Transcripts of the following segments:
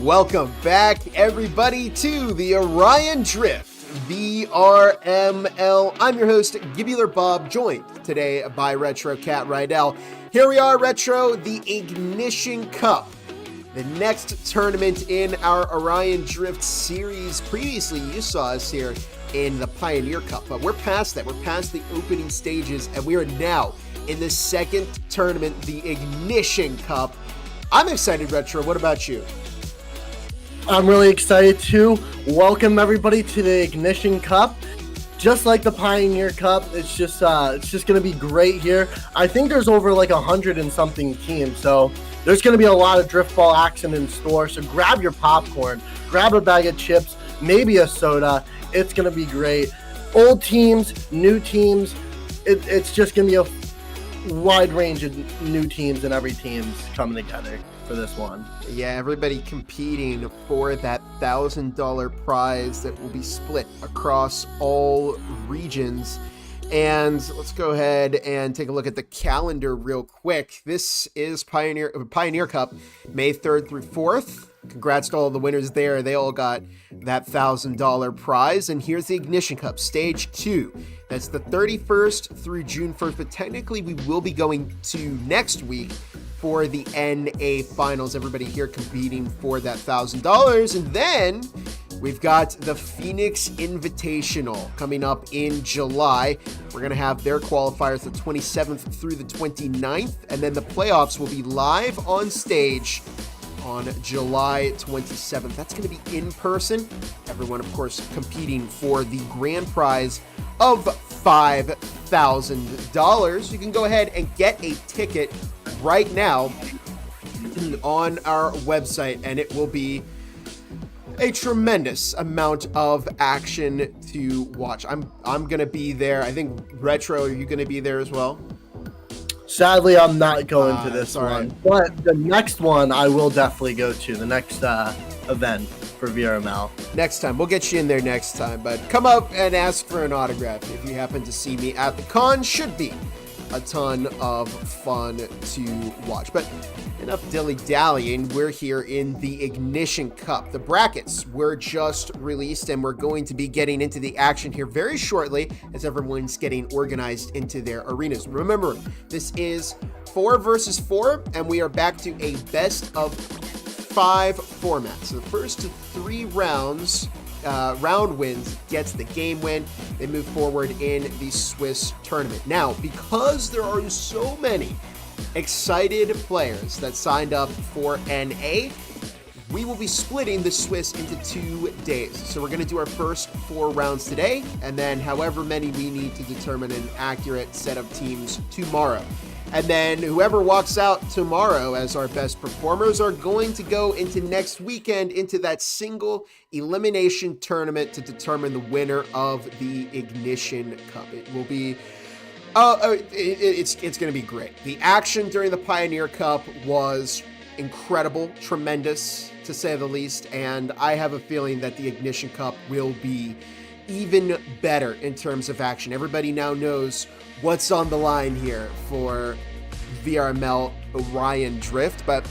Welcome back, everybody, to the Orion Drift VRML. I'm your host, Gibular Bob, joined today by Retro Cat Rydell. Here we are, Retro, the Ignition Cup, the next tournament in our Orion Drift series. Previously, you saw us here in the Pioneer Cup, but we're past that. We're past the opening stages, and we are now in the second tournament, the Ignition Cup. I'm excited, Retro. What about you? I'm really excited too. Welcome everybody to the Ignition Cup. just like the Pioneer Cup, it's just going to be great here. I think there's over like 100 and something teams, so there's going to be a lot of drift ball action in store. So grab your popcorn, grab a bag of chips, maybe a soda. It's going to be great. Old teams, new teams. It's just going to be a wide range of new teams, and every team's coming together for this one. Yeah, everybody competing for that $1,000 prize that will be split across all regions. And let's go ahead and take a look at the calendar real quick. This is Pioneer Cup, May 3rd through 4th. Congrats to all the winners there. They all got that $1,000 prize. And here's the Ignition Cup, Stage 2. That's the 31st through June 1st. But technically, we will be going to next week for the NA Finals. Everybody here competing for that $1,000. And then we've got the Phoenix Invitational coming up in July. We're going to have their qualifiers the 27th through the 29th. And then the playoffs will be live on stage on July 27th. That's going to be in person. Everyone, of course, competing for the grand prize of $5,000. You can go ahead and get a ticket right now on our website, and it will be a tremendous amount of action to watch. I'm going to be there. I think Retro, are you going to be there as well? Sadly, I'm not going to this one, right. But the next one I will definitely go to, the next event for VRML. Next time. We'll get you in there next time, but come up and ask for an autograph if you happen to see me at the con. Should be a ton of fun to watch. But enough dilly-dallying. We're here in the Ignition Cup. The brackets were just released, and we're going to be getting into the action here very shortly as everyone's getting organized into their arenas. Remember, this is 4 versus 4, and we are back to a best of 5 format. So the first 3 rounds, round wins gets the game win. They move forward in the Swiss tournament. Now, because there are so many excited players that signed up for NA, we will be splitting the Swiss into 2 days. So we're going to do our first 4 rounds today, and then however many we need to determine an accurate set of teams tomorrow. And then whoever walks out tomorrow as our best performers are going to go into next weekend into that single elimination tournament to determine the winner of the Ignition Cup. It will be it's going to be great. The action during the Pioneer Cup was incredible, tremendous to say the least, and I have a feeling that the Ignition Cup will be even better in terms of action. Everybody now knows what's on the line here for VRML Orion Drift, but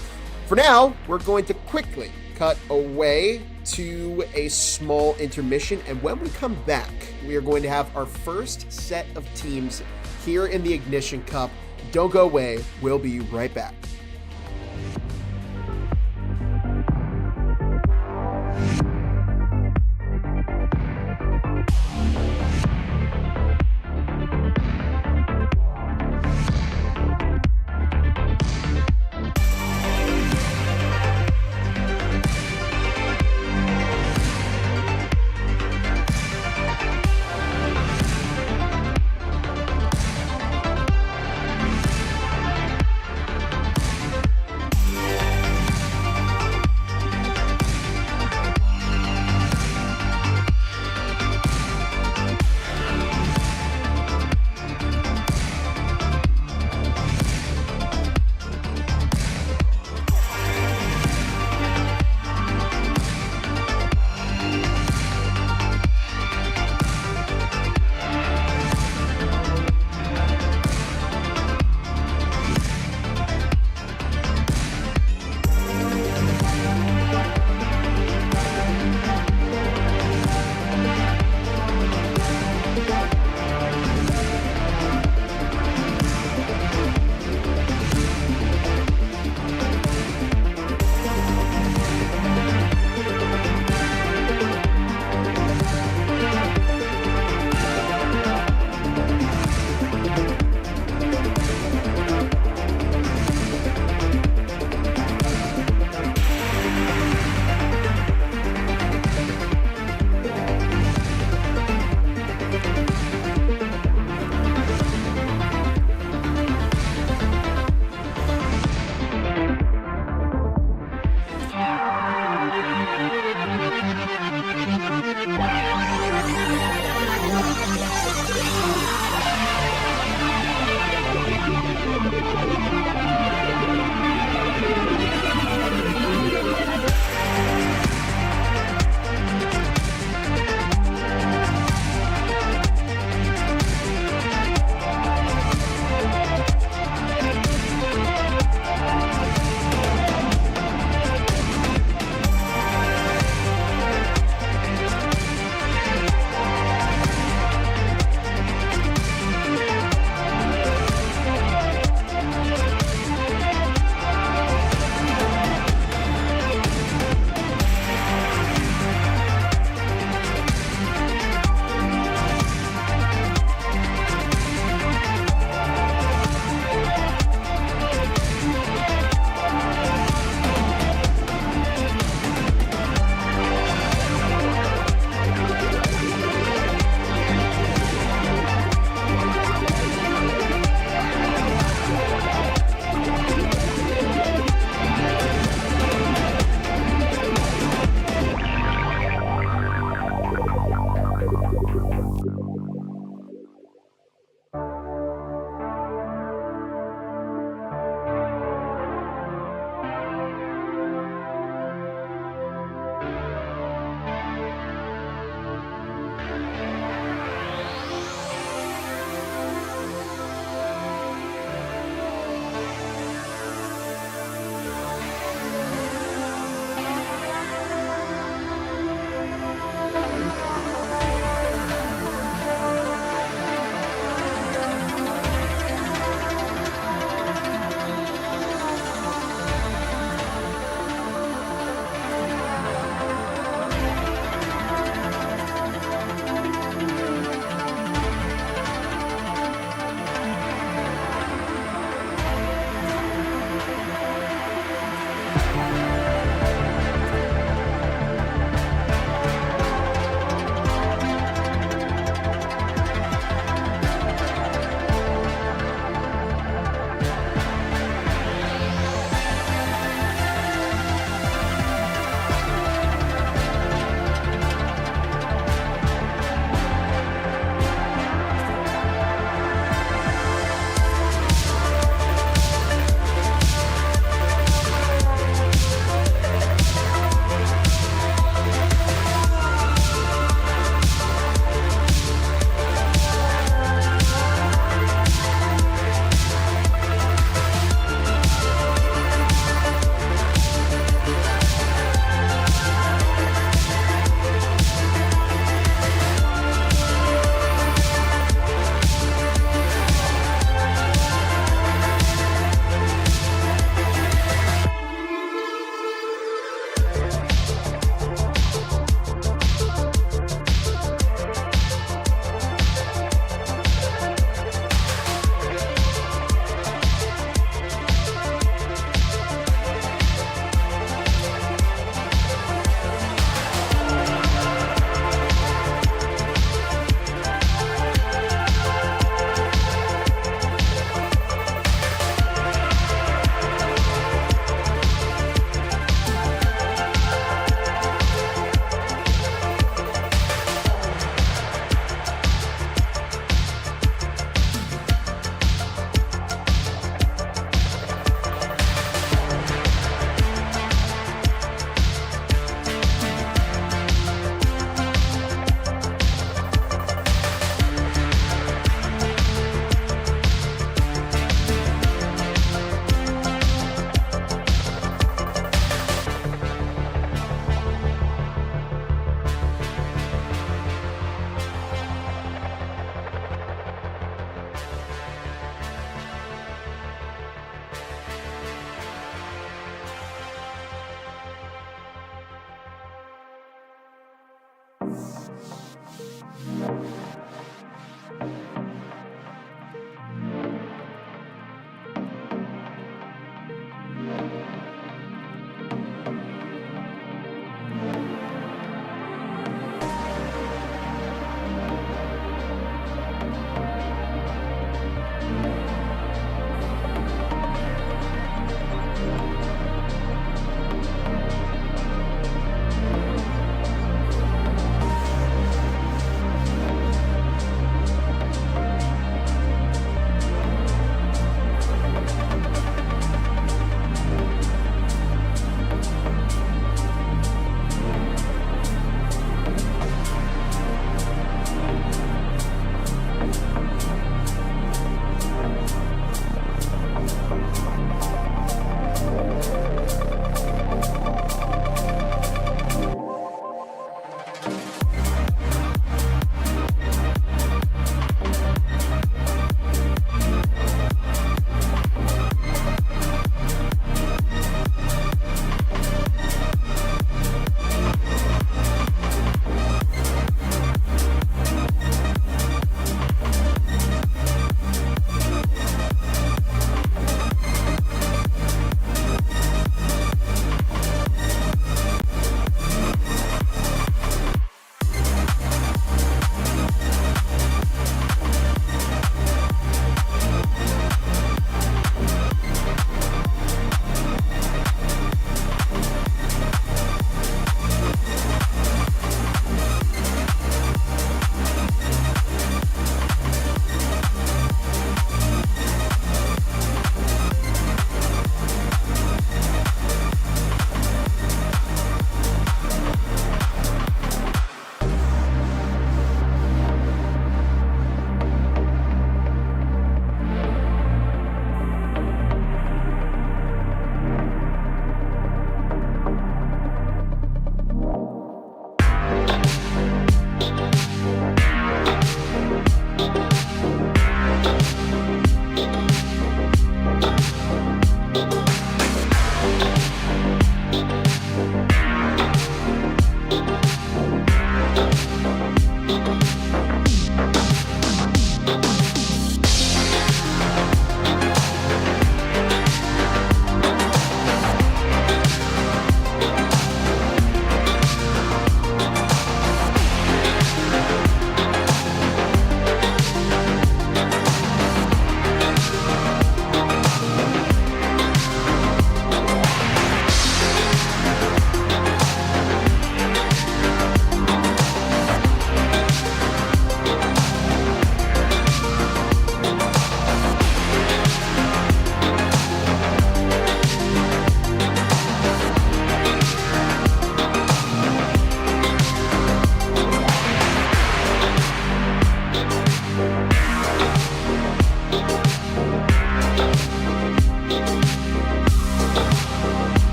for now, we're going to quickly cut away to a small intermission, and when we come back, we are going to have our first set of teams here in the Ignition Cup. Don't go away. We'll be right back.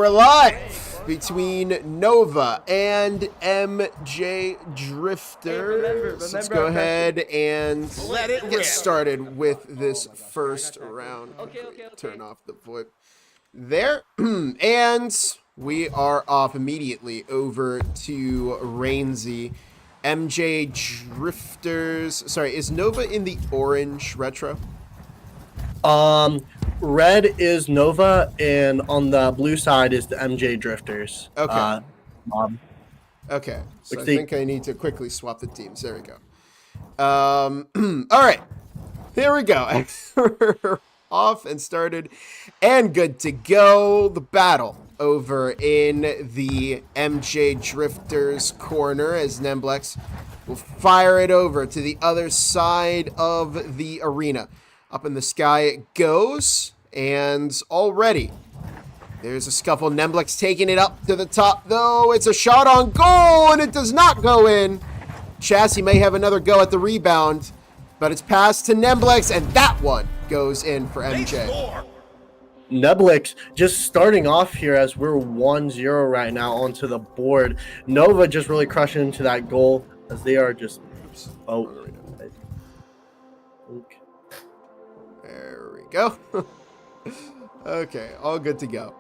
We're live between Nova and MJ Drifters. Let's go ahead and get started with this first round. Okay. Turn off the VoIP there. And we are off immediately over to Rainsy. MJ Drifters. Sorry, is Nova in the orange retro? Red is Nova, and on the blue side is the MJ Drifters. Okay. Okay. So I think I need to quickly swap the teams. There we go. All right. Here we go. We're off and started and good to go. The battle over in the MJ Drifters corner as Nemblex will fire it over to the other side of the arena. Up in the sky it goes, and already there's a scuffle. Nemblex taking it up to the top, though. It's a shot on goal, and it does not go in. Chassis may have another go at the rebound, but it's passed to Nemblex, and that one goes in for MJ. Nemblex just starting off here as we're 1-0 right now onto the board. Nova just really crushing into that goal as they are just... Oh. There we go. Okay, all good to go.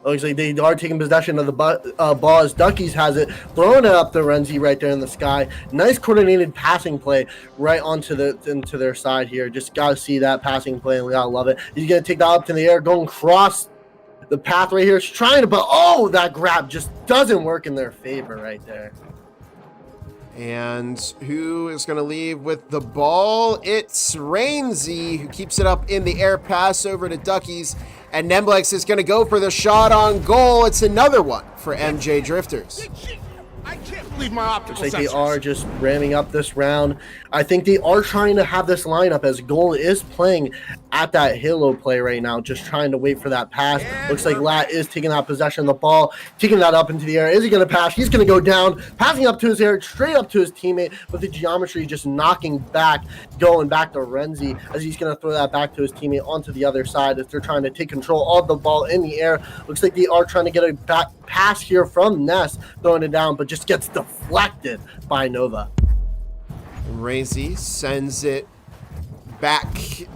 Looks like they are taking possession of the ball as Duckies has it, throwing it up to Renzi right there in the sky. Nice coordinated passing play right into their side here. Just got to see that passing play, and we got to love it. He's going to take that up to the air, going across the path right here. He's trying to, but oh, that grab just doesn't work in their favor right there. And who is going to leave with the ball? It's Rainsy, who keeps it up in the air, pass over to Duckies. And Nemblex is going to go for the shot on goal. It's another one for MJ Drifters. I can't believe my optical Looks like they are just ramming up this round. I think they are trying to have this lineup as Goal is playing at that Halo play right now, just trying to wait for that pass. Looks like Lat is taking that possession of the ball, taking that up into the air. Is he going to pass? He's going to go down, passing up to his air, straight up to his teammate, with the geometry just knocking back, going back to Renzi as he's going to throw that back to his teammate onto the other side as they're trying to take control of the ball in the air. Looks like they are trying to get a back pass here from Ness, throwing it down, but just gets deflected by Nova. Rainsy sends it back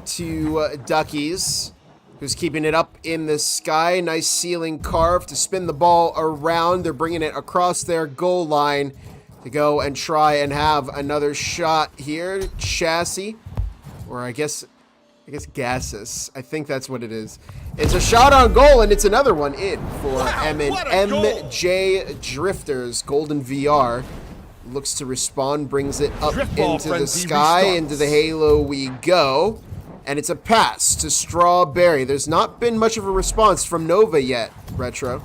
to Duckies, who's keeping it up in the sky. Nice ceiling carve to spin the ball around. They're bringing it across their goal line to go and try and have another shot here. Chassis, or I guess Gases. I think that's what it is. It's a shot on goal, and it's another one in for MJ Drifters. Golden VR looks to respond, brings it up into the sky, into the Halo we go. And it's a pass to Strawberry. There's not been much of a response from Nova yet, Retro.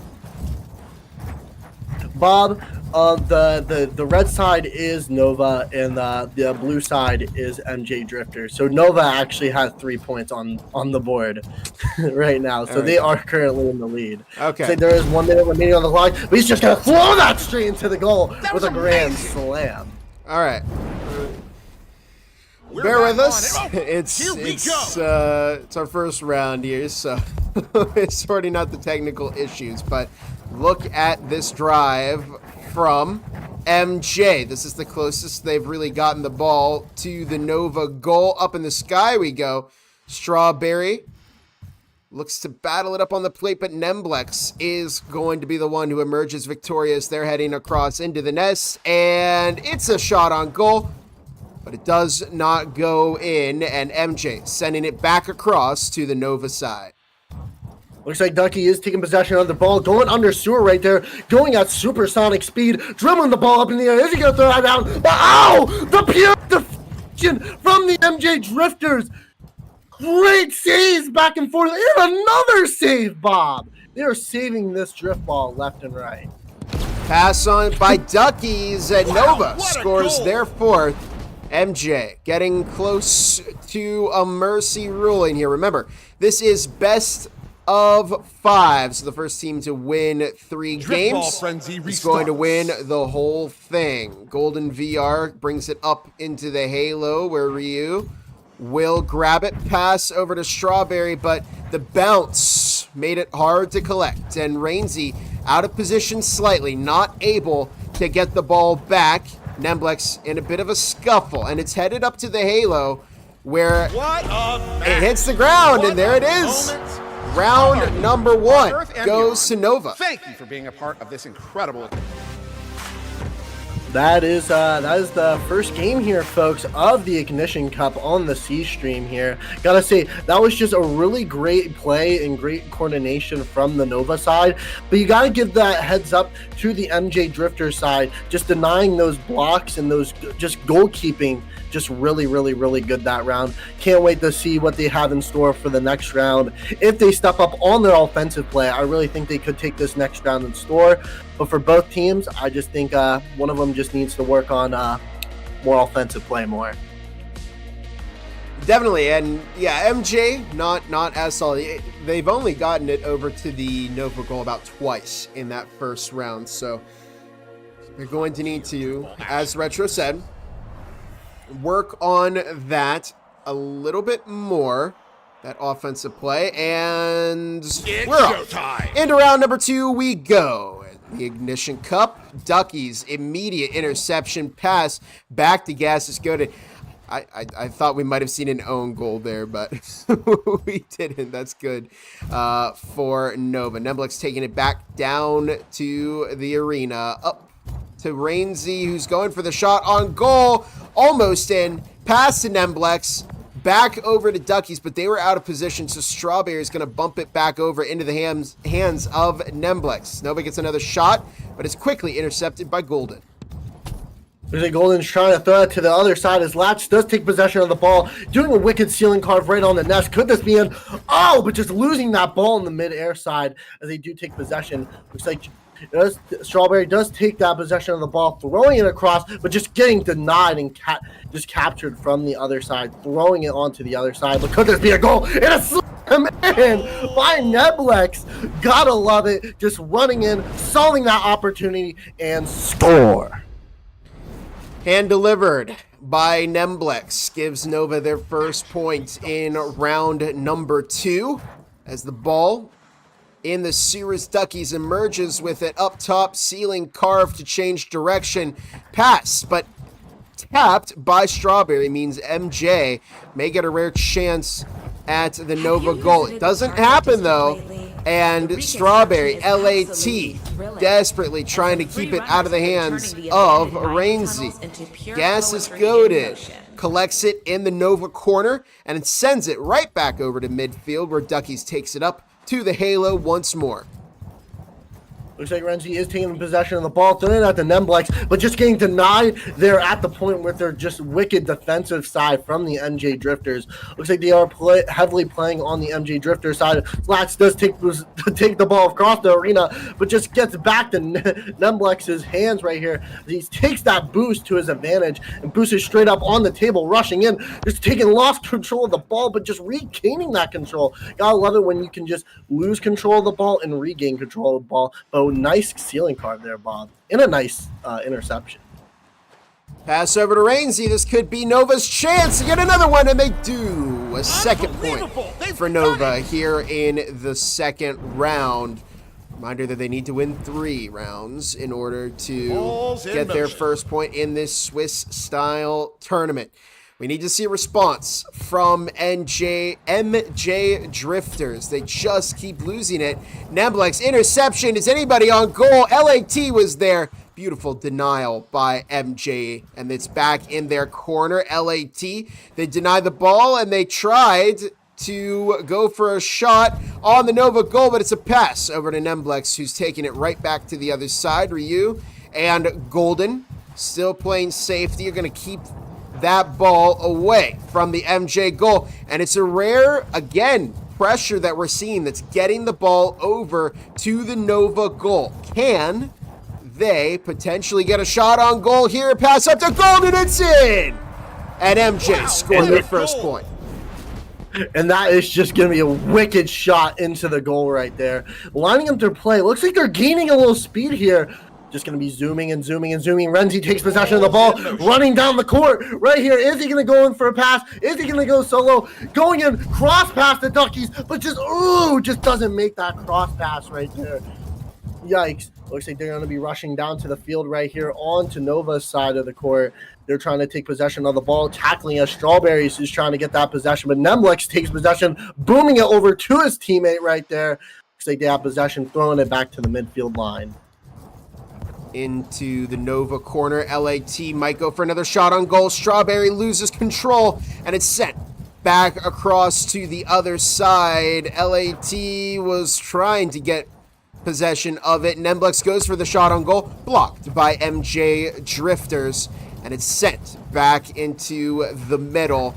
Bob, the red side is Nova, and the blue side is MJ Drifter. So Nova actually has 3 points on the board right now. So they are currently in the lead. Okay. So there is 1 minute remaining on the clock, but he's just gonna throw that straight into the goal with a grand slam. All right. Bear with us. It's our first round here, so it's sorting out the technical issues. But look at this drive from MJ. This is the closest they've really gotten the ball to the Nova goal. Up in the sky we go. Strawberry looks to battle it up on the plate, but Nemblex is going to be the one who emerges victorious. They're heading across into the nest, and it's a shot on goal, but it does not go in, and MJ sending it back across to the Nova side. Looks like Ducky is taking possession of the ball, going under sewer right there, going at supersonic speed, dribbling the ball up in the air. Is he going to throw that down? But, ow! The pure deflection from the MJ Drifters. Great saves back and forth. And another save, Bob. They are saving this drift ball left and right. Pass on by Duckies, and Nova scores their fourth. MJ getting close to a mercy ruling here. Remember, this is best of 5, so the first team to win 3 games is going to win the whole thing. Golden VR brings it up into the Halo where Ryu will grab it, pass over to Strawberry, but the bounce made it hard to collect, and Rainsy out of position slightly, not able to get the ball back. Nemblex in a bit of a scuffle, and it's headed up to the halo where it hits the ground, and there it is. Round number 1 goes to Nova. Thank you for being a part of this incredible. That is the first game here, folks, of the Ignition Cup on the C stream here. Gotta say, that was just a really great play and great coordination from the Nova side. But you gotta give that heads up to the MJ Drifter side, just denying those blocks and those just goalkeeping. Just really, really, really good that round. Can't wait to see what they have in store for the next round. If they step up on their offensive play, I really think they could take this next round in store. But for both teams, I just think one of them just needs to work on more offensive play more. Definitely, and yeah, MJ not as solid. They've only gotten it over to the Nova goal about twice in that first round, so they're going to need to, as Retro said, work on that a little bit more, that offensive play, and we're off. Into round number 2 we go. The Ignition Cup, Duckies, immediate interception pass back to Gas's go to. I thought we might have seen an own goal there, but we didn't. That's good for Nova. Nemblex taking it back down to the arena, up to Rainsy, who's going for the shot on goal, almost in, pass to Nemblex, back over to Duckies, but they were out of position, so Strawberry is going to bump it back over into the hands of Nemblex. Nova gets another shot, but it's quickly intercepted by Golden. Golden's trying to throw it to the other side as Latch does take possession of the ball, doing a wicked ceiling carve right on the nest. Could this be in? Oh, but just losing that ball in the mid-air side as they do take possession. Looks like Strawberry does take that possession of the ball, throwing it across, but just getting denied and just captured from the other side, throwing it onto the other side. But could this be a goal? And a slam in by Nemblex. Gotta love it. Just running in, solving that opportunity, and score. Hand delivered by Nemblex gives Nova their first point in round number 2 as the ball in the Cirrus Duckies emerges with it up top, ceiling carve to change direction. Pass, but tapped by Strawberry means MJ may get a rare chance at the Nova goal. It doesn't happen though, and Strawberry, LAT, desperately trying to keep it out of the hands of Rainsy. Gas is goaded, collects it in the Nova corner, and it sends it right back over to midfield where Duckies takes it up to the halo once more. Looks like Renzi is taking possession of the ball, throwing it at the Nemblex, but just getting denied there at the point with their just wicked defensive side from the MJ Drifters. Looks like they are heavily playing on the MJ Drifter side. Slats does take the ball across the arena, but just gets back to Nemblex's hands right here. He takes that boost to his advantage and boosts it straight up on the table, rushing in, just lost control of the ball, but just regaining that control. Gotta love it when you can just lose control of the ball and regain control of the ball. But nice ceiling carve there, Bob, and a nice interception. Pass over to Rainsy. This could be Nova's chance to get another one, and they do. A second point for Nova here in the second round. Reminder that they need to win 3 rounds in order to get their first point in this Swiss-style tournament. We need to see a response from MJ Drifters. They just keep losing it. Nemblex, interception. Is anybody on goal? LAT was there. Beautiful denial by MJ, and it's back in their corner. LAT, they denied the ball, and they tried to go for a shot on the Nova goal, but it's a pass over to Nemblex, who's taking it right back to the other side. Ryu and Golden still playing safety. You're going to keep that ball away from the MJ goal, and it's a rare, again, pressure that we're seeing that's getting the ball over to the Nova goal. Can they potentially get a shot on goal here? Pass up to Golden, it's in! And MJ scored their first point. And that is just going to be a wicked shot into the goal right there. Lining up their play. Looks like they're gaining a little speed here. Just going to be zooming and zooming and zooming. Renzi takes possession of the ball, running down the court right here. Is he going to go in for a pass? Is he going to go solo? Going in, cross pass to Duckies, but just doesn't make that cross pass right there. Yikes. Looks like they're going to be rushing down to the field right here onto Nova's side of the court. They're trying to take possession of the ball, tackling as Strawberries is trying to get that possession, but Nemblex takes possession, booming it over to his teammate right there. Looks like they have possession, throwing it back to the midfield line. Into the Nova corner. LAT might go for another shot on goal. Strawberry loses control, and it's sent back across to the other side. LAT was trying to get possession of it. Nemblex goes for the shot on goal, blocked by MJ Drifters, and it's sent back into the middle.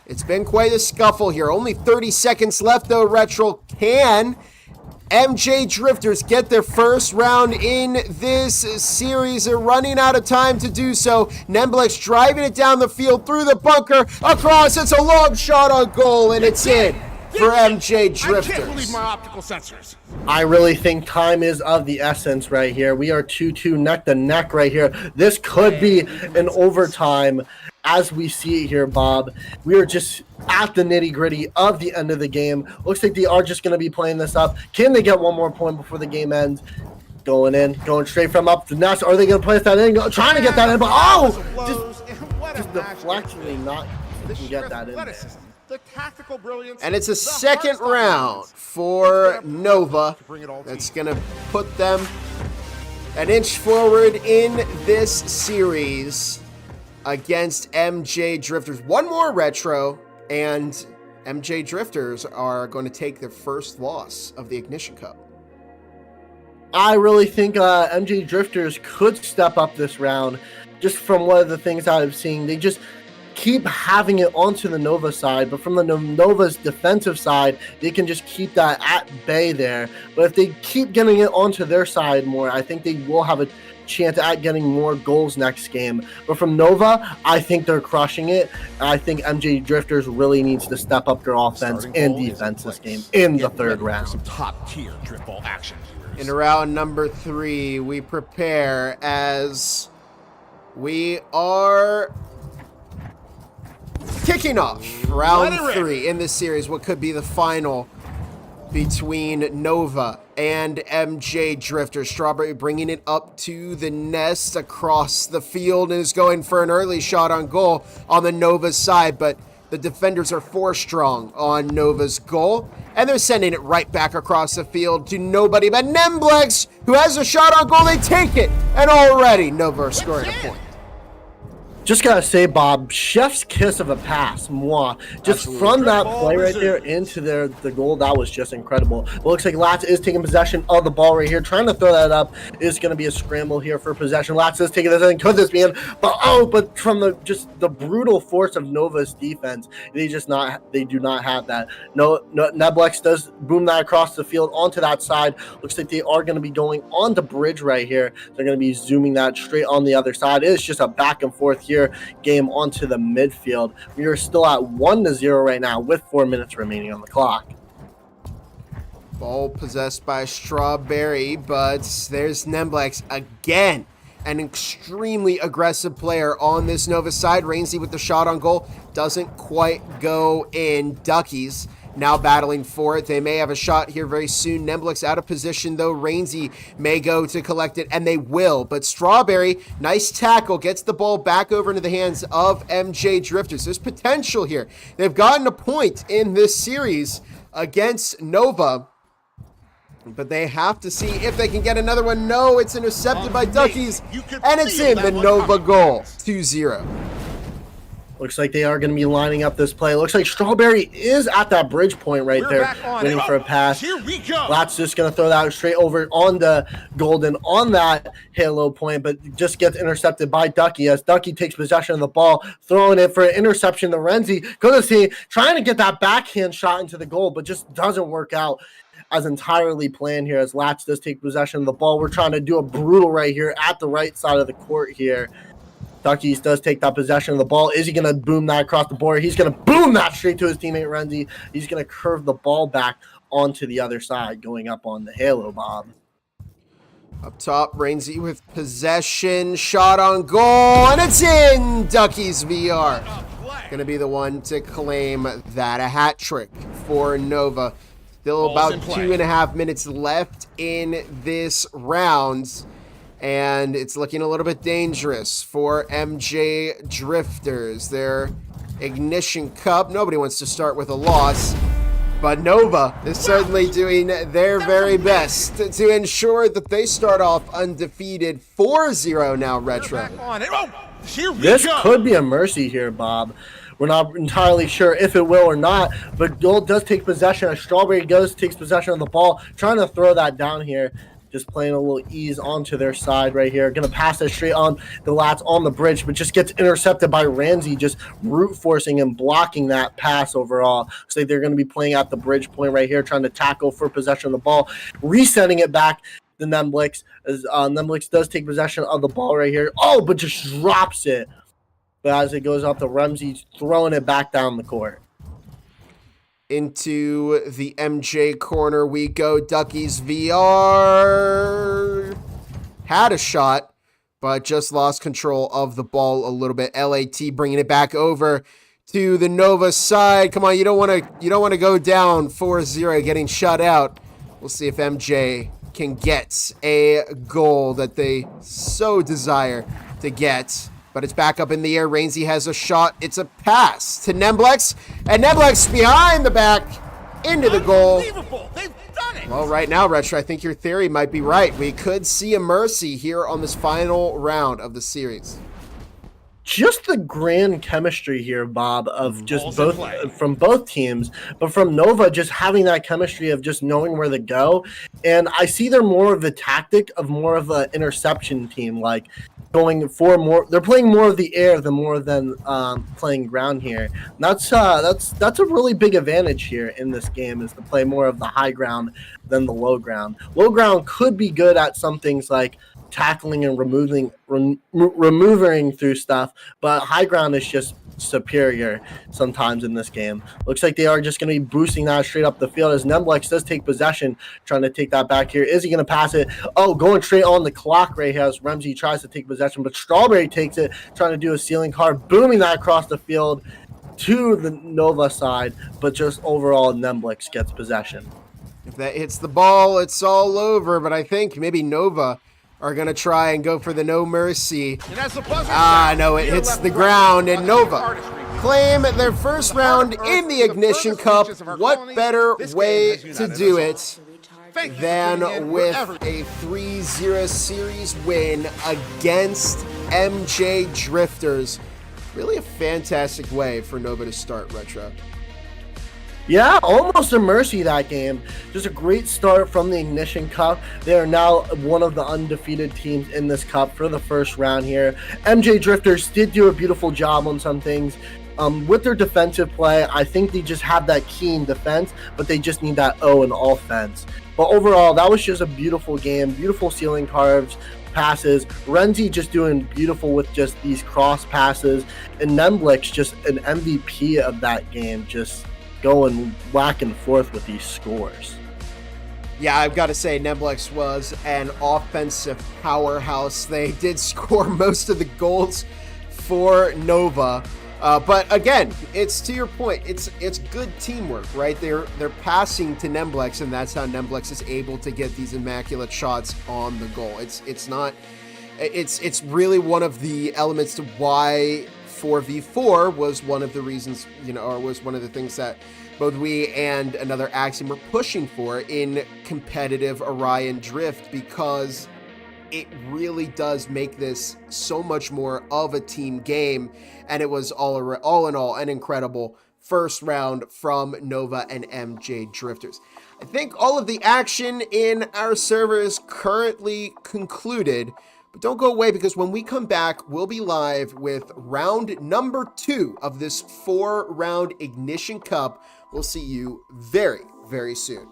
It's been quite a scuffle here. Only 30 seconds left, though. Retro, can MJ Drifters get their first round in this series? They're running out of time to do so. Nemblex driving it down the field through the bunker, across. It's a long shot on goal, and it's in for MJ Drifters. I can't believe my optical sensors. I really think time is of the essence right here. We are 2-2 neck to neck right here. This could be an overtime as we see it here, Bob. We are just at the nitty-gritty of the end of the game. Looks like they are just going to be playing this up. Can they get one more point before the game ends? Going in, going straight from up the nest. Are they going to place that in? Trying to get that in, but just deflecting, not get that in there. The tactical brilliance, and it's a second round for Nova. That's going to put them an inch forward in this series against MJ Drifters. One more retro, and MJ Drifters are going to take their first loss of the Ignition Cup. I really think MJ Drifters could step up this round, just from one of the things I've seen. They just keep having it onto the Nova side, but from the Nova's defensive side, they can just keep that at bay there. But if they keep getting it onto their side more, I think they will have a chance at getting more goals next game. But from Nova, I think they're crushing it. I think MJ Drifters really needs to step up their offense and defense this game in the third round. Some top-tier drift ball action. In round number 3, we prepare as we are kicking off round 3 in this series, what could be the final between Nova and MJ Drifters. Strawberry bringing it up to the nest across the field and is going for an early shot on goal on the Nova side, but the defenders are 4 strong on Nova's goal, and they're sending it right back across the field to nobody but Nemblex, who has a shot on goal. They take it, and already Nova are scoring a point. Just gotta say, Bob, chef's kiss of a pass, moi. Just from that play right there into the goal, that was just incredible. It looks like Latz is taking possession of the ball right here, trying to throw that up. It's gonna be a scramble here for possession. Latz is taking this in. Could this be in? But from the brutal force of Nova's defense, they do not have that. Nemblex does boom that across the field onto that side. Looks like they are gonna be going on the bridge right here. They're gonna be zooming that straight on the other side. It's just a back and forth here game onto the midfield. We are still at 1-0 right now with 4 minutes remaining on the clock. Ball possessed by Strawberry, but there's Nemblex again. An extremely aggressive player on this Nova side. Rainsy with the shot on goal doesn't quite go in. Duckies now battling for it. They may have a shot here very soon. Nemblex out of position, though. Rainsy may go to collect it, and they will. But Strawberry, nice tackle, gets the ball back over into the hands of MJ Drifters. There's potential here. They've gotten a point in this series against Nova, but they have to see if they can get another one. No, it's intercepted by Duckies, and it's in the Nova goal, 2-0. Looks like they are going to be lining up this play. Looks like Strawberry is at that bridge point right there, waiting for a pass. Here we go. Lat's just going to throw that straight over on the Golden on that halo point, but just gets intercepted by Ducky as Ducky takes possession of the ball, throwing it for an interception to Renzi. Go to see, trying to get that backhand shot into the goal, but just doesn't work out as entirely planned here as Latch does take possession of the ball. We're trying to do a brutal right here at the right side of the court here. Duckies does take that possession of the ball. Is he going to boom that across the board? He's going to boom that straight to his teammate Renzi. He's going to curve the ball back onto the other side, going up on the halo, Bob. Up top, Rainsy with possession, shot on goal, and it's in! Duckies VR. Gonna be the one to claim that. A hat trick for Nova. Still about 2.5 minutes left in this round. And it's looking a little bit dangerous for MJ Drifters. Their Ignition Cup. Nobody wants to start with a loss. But Nova is certainly doing their very best to ensure that they start off undefeated. 4-0 now, Retro. This could be a mercy here, Bob. We're not entirely sure if it will or not, but Gold does take possession. Strawberry takes possession of the ball, trying to throw that down here. Just playing a little ease onto their side right here. Going to pass it straight on the lats on the bridge, but just gets intercepted by Ramsey, just brute forcing and blocking that pass overall. Looks like they're going to be playing at the bridge point right here, trying to tackle for possession of the ball, resetting it back. The Nemblix, as Nemblix does take possession of the ball right here. Oh, but just drops it. But as it goes up to Ramsey, throwing it back down the court. Into the MJ corner we go. Duckies VR had a shot, but just lost control of the ball a little bit. LAT bringing it back over to the Nova side. Come on, you don't want to go down 4-0, getting shut out. We'll see if MJ can get a goal that they so desire to get. But it's back up in the air. Rainsy has a shot. It's a pass to Nemblex. And Nemblex behind the back into the goal. They've done it. Well, right now, Retro, I think your theory might be right. We could see a mercy here on this final round of the series. Just the grand chemistry here, Bob, of just from both teams, but from Nova just having that chemistry of just knowing where to go. And I see they're more of the tactic of more of an interception team, like going for more. They're playing more of the air than playing ground here. And that's a really big advantage here in this game, is to play more of the high ground than the low ground. Low ground could be good at some things like tackling and removing through stuff, but high ground is just superior sometimes in this game. Looks like they are just going to be boosting that straight up the field as Nemblex does take possession, trying to take that back here. Is he going to pass it? Oh, going straight on the clock right here as Ramsey tries to take possession, but Strawberry takes it, trying to do a ceiling card, booming that across the field to the Nova side, but just overall Nemblex gets possession. If that hits the ball, it's all over, but I think maybe Nova are going to try and go for the no mercy. No, it hits the ground, and Nova claim their first round in the Ignition Cup. What better way to do it than with a 3-0 series win against MJ Drifters? Really a fantastic way for Nova to start, Retro. Yeah, almost a mercy that game. Just a great start from the Ignition Cup. They are now one of the undefeated teams in this cup for the first round here. MJ Drifters did do a beautiful job on some things. With their defensive play, I think they just have that keen defense, but they just need that O in offense. But overall, that was just a beautiful game. Beautiful ceiling carves, passes. Renzi just doing beautiful with just these cross passes. And Nemblex just an MVP of that game, just going back and forth with these scores. Yeah, I've got to say, Nemblex was an offensive powerhouse. They did score most of the goals for Nova. But again, it's to your point, it's good teamwork, right? They're passing to Nemblex, and that's how Nemblex is able to get these immaculate shots on the goal. It's really one of the elements to why 4v4 was one of the reasons, or was one of the things that both we and another Axiom were pushing for in competitive Orion Drift, because it really does make this so much more of a team game. And it was all in all an incredible first round from Nova and MJ Drifters. I think all of the action in our server is currently concluded. But don't go away, because when we come back, we'll be live with round number 2 of this 4-round Ignition Cup. We'll see you very, very soon.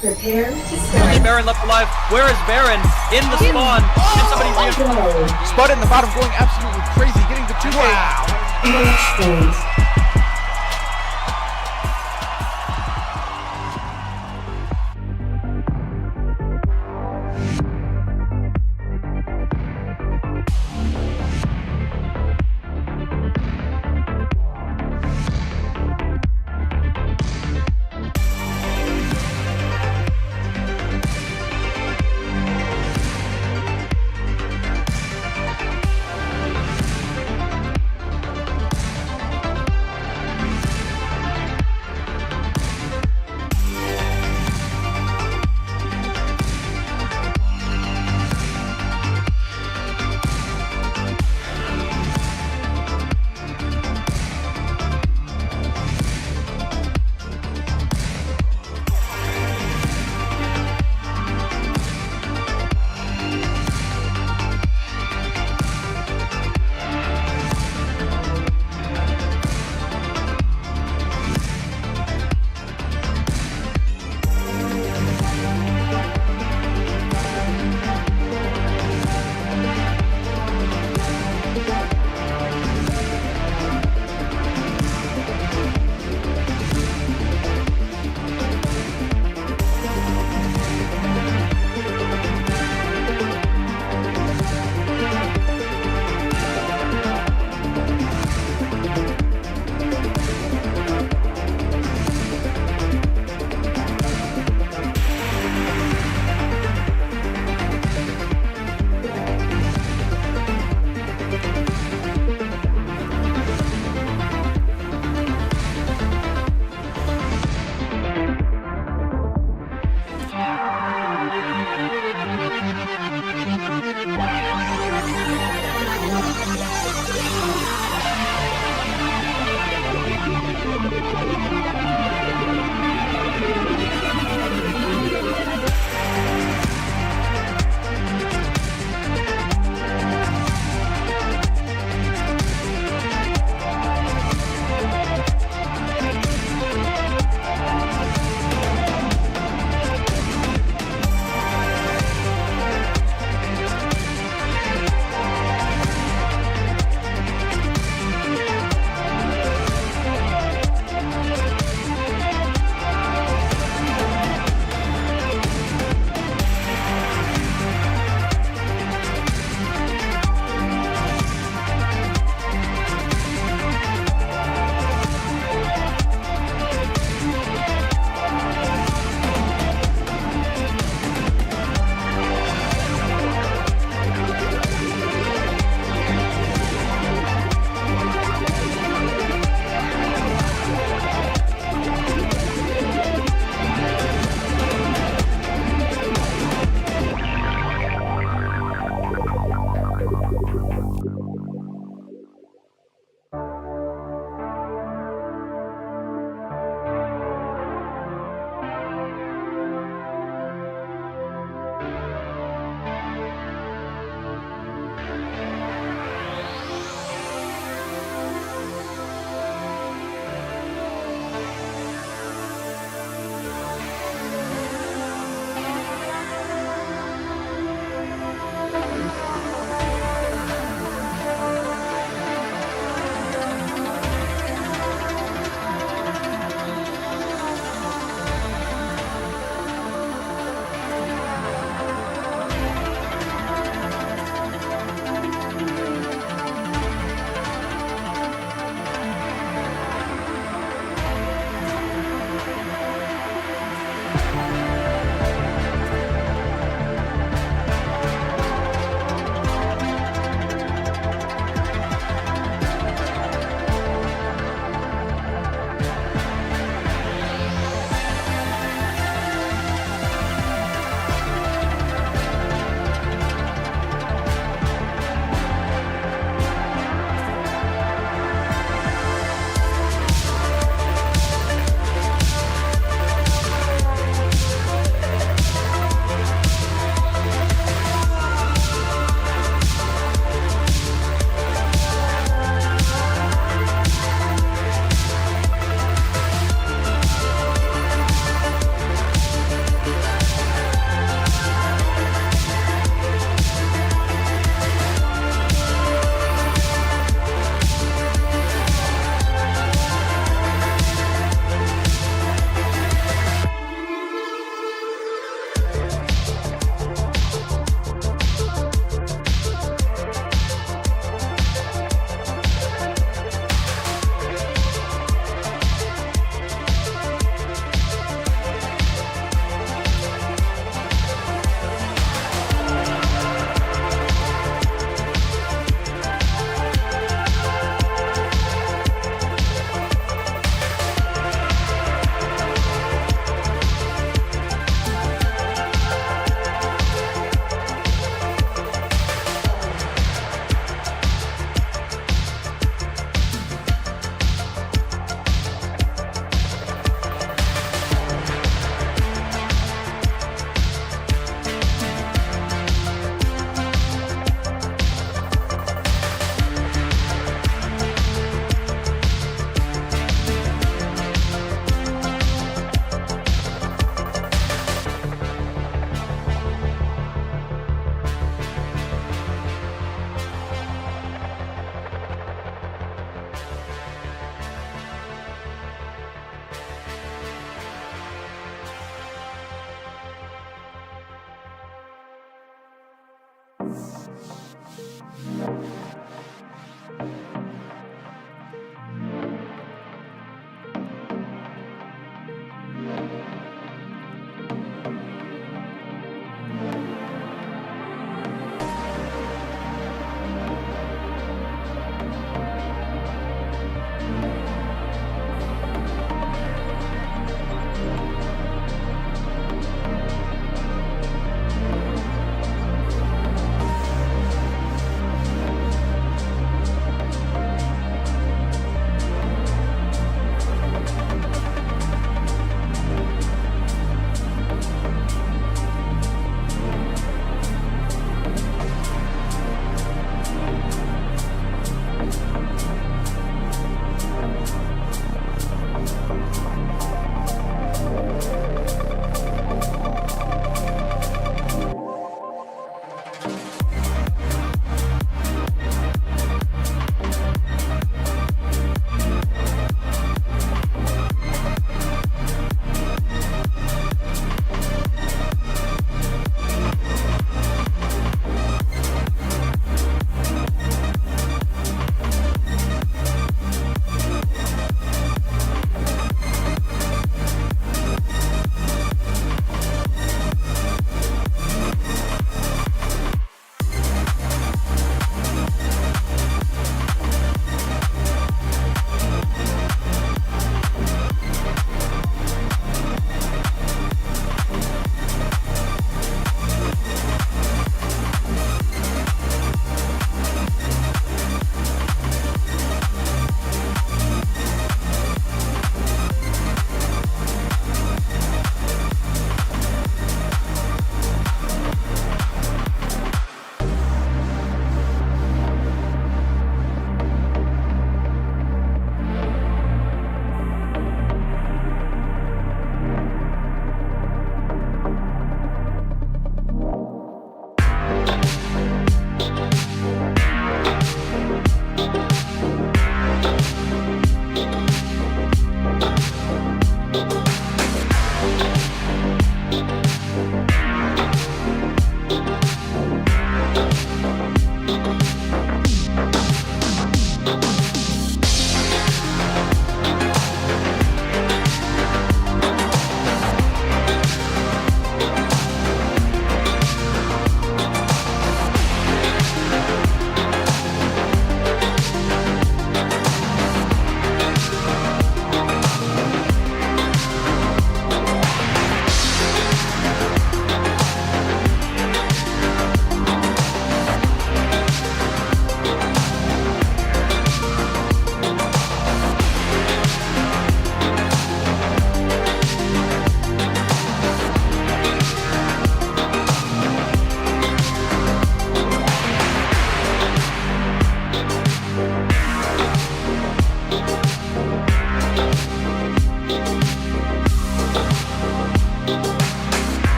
Prepare to Only start. Baron left alive. Where is Baron? In the spawn. Can somebody reinforce? Go. Spud in the bottom going absolutely crazy, getting the 2K. Match point.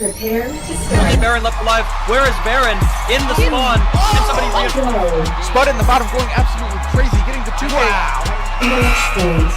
Prepare to Only start. Baron left alive. Where is Baron? In the spawn. Can somebody reinforce? Go. Spud in the bottom going absolutely crazy, getting the 2-way. Match point.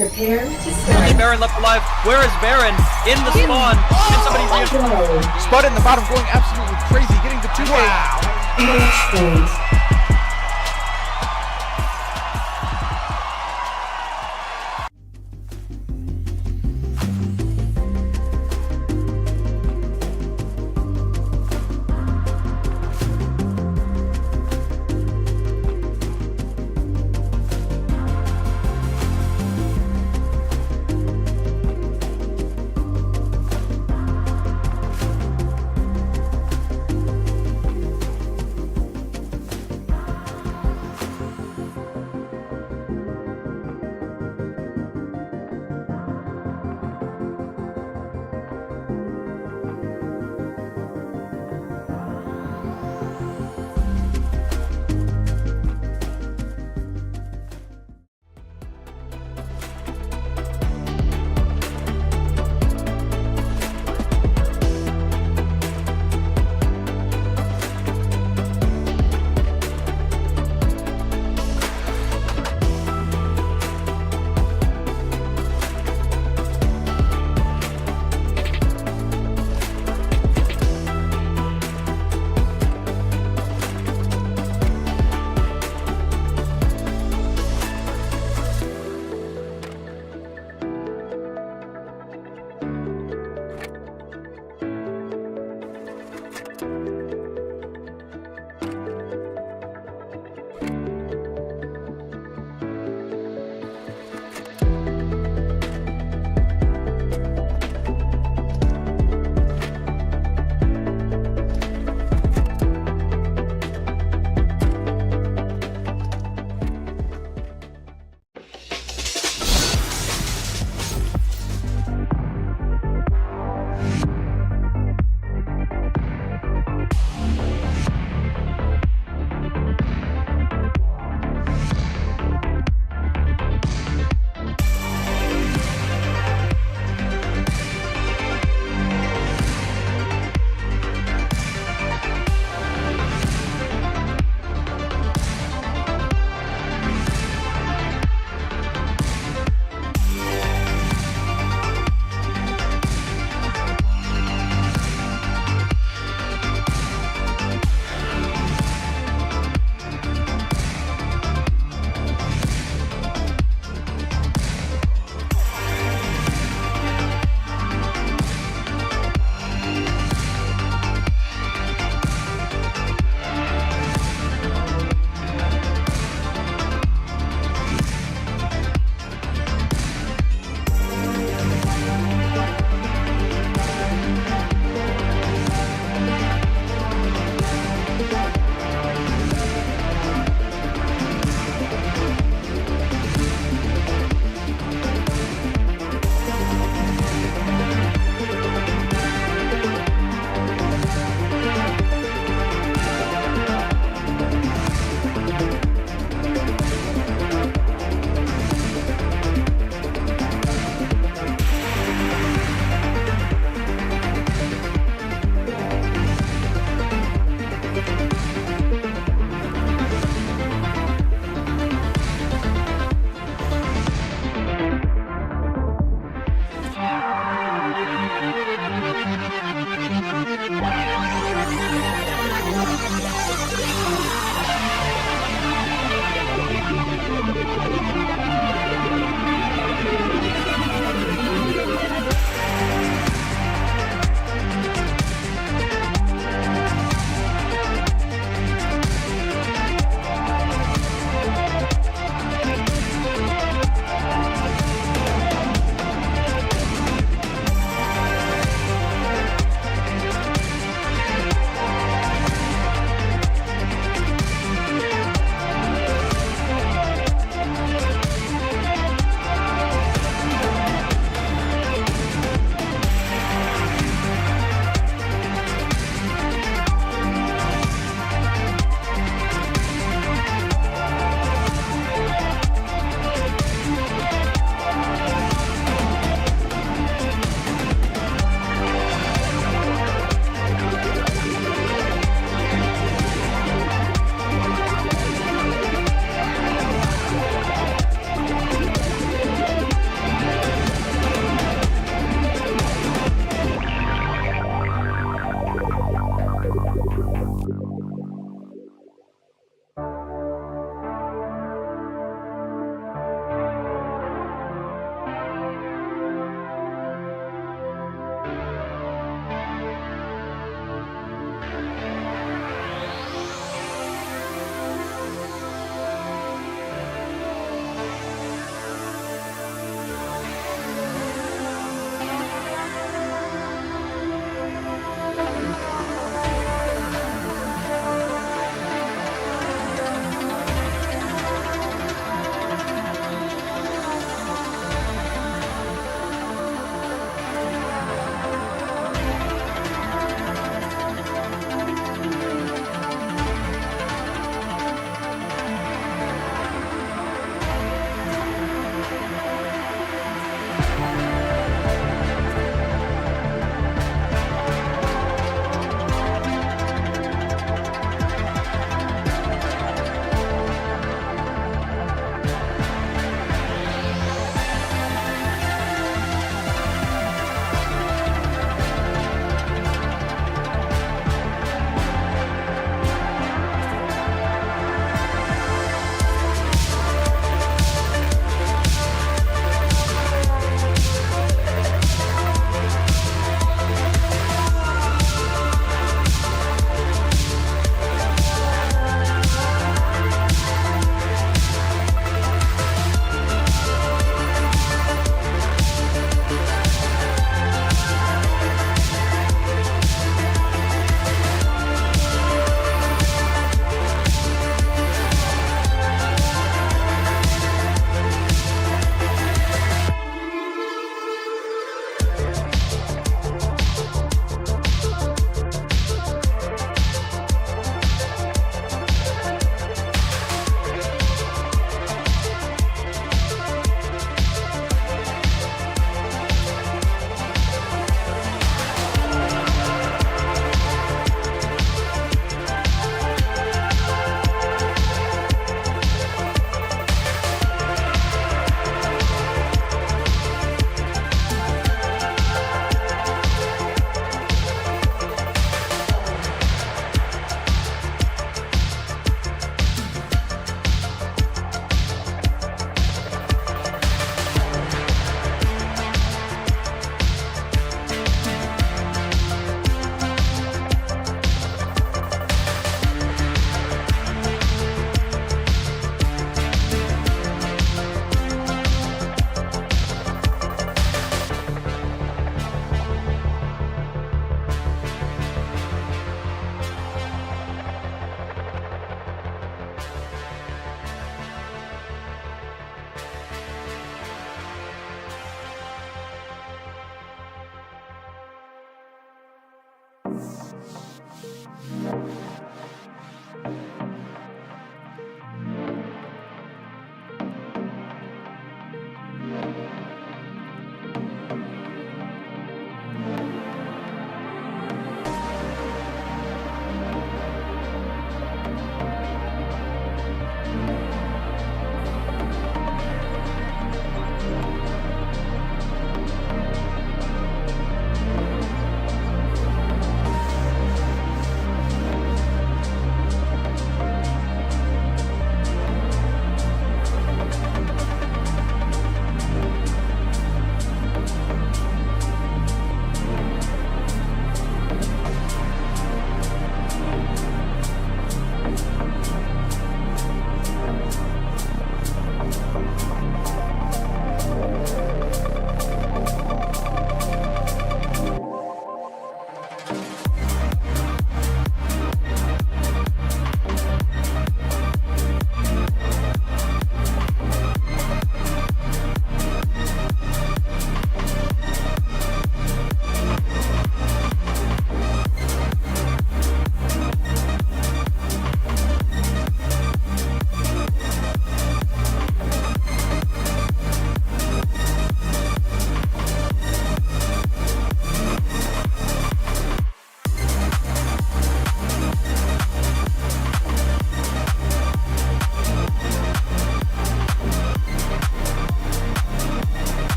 Prepare to Only start. Baron left alive. Where is Baron? In the spawn. Can somebody reinforce? Go. Spud in the bottom going absolutely crazy, getting the 2-way. Match point.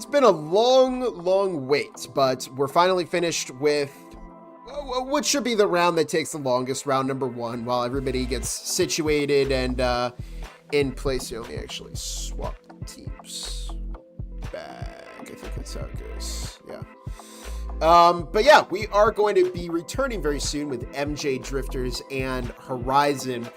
it's been a long wait, but we're finally finished with what should be the round that takes the longest, round number 1, while everybody gets situated and in place. Here, let me actually swap teams back. I think that's how it goes. Yeah. But yeah, we are going to be returning very soon with MJ Drifters and Horizon.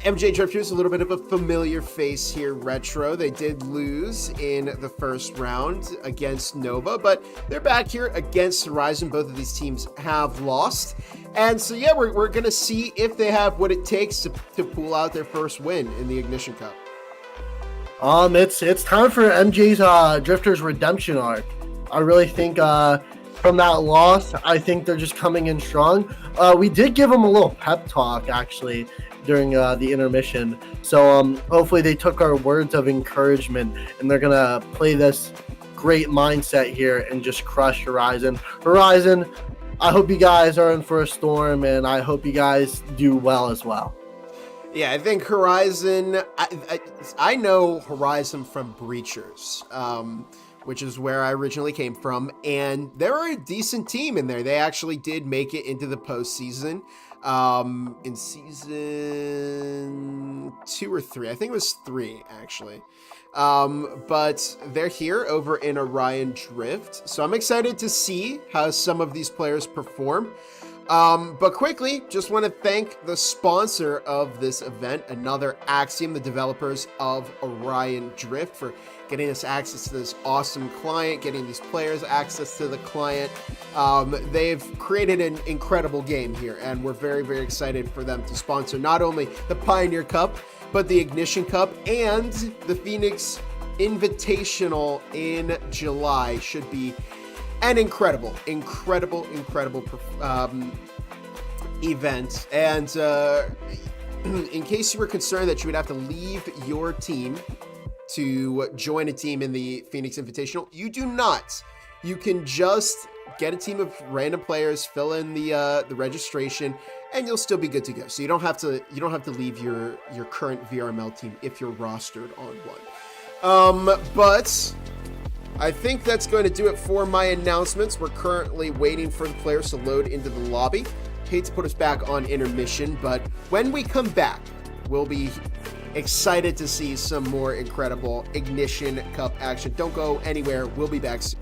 MJ Drifters, a little bit of a familiar face here, Retro. They did lose in the first round against Nova, but they're back here against Horizon. Both of these teams have lost. And so, yeah, we're going to see if they have what it takes to pull out their first win in the Ignition Cup. It's time for MJ's Drifters redemption arc. I really think from that loss, I think they're just coming in strong. We did give them a little pep talk, actually, during the intermission. So hopefully they took our words of encouragement and they're going to play this great mindset here and just crush Horizon. Horizon, I hope you guys are in for a storm, and I hope you guys do well as well. Yeah, I think Horizon, I know Horizon from Breachers, which is where I originally came from, and they were a decent team in there. They actually did make it into the postseason in season 2 or 3. I think it was 3, actually. But they're here over in Orion Drift, so I'm excited to see how some of these players perform. But quickly, just want to thank the sponsor of this event, Another Axiom, the developers of Orion Drift, for getting us access to this awesome client, getting these players access to the client. They've created an incredible game here, and we're very, very excited for them to sponsor not only the Pioneer Cup, but the Ignition Cup and the Phoenix Invitational in July. Should be an incredible event. And in case you were concerned that you would have to leave your team to join a team in the Phoenix Invitational, you do not. You can just get a team of random players, fill in the registration, and you'll still be good to go. So you don't have to leave your current VRML team if you're rostered on one. But I think that's going to do it for my announcements. We're currently waiting for the players to load into the lobby. Hate to put us back on intermission, but when we come back, we'll be excited to see some more incredible Ignition Cup action. Don't go anywhere. We'll be back soon.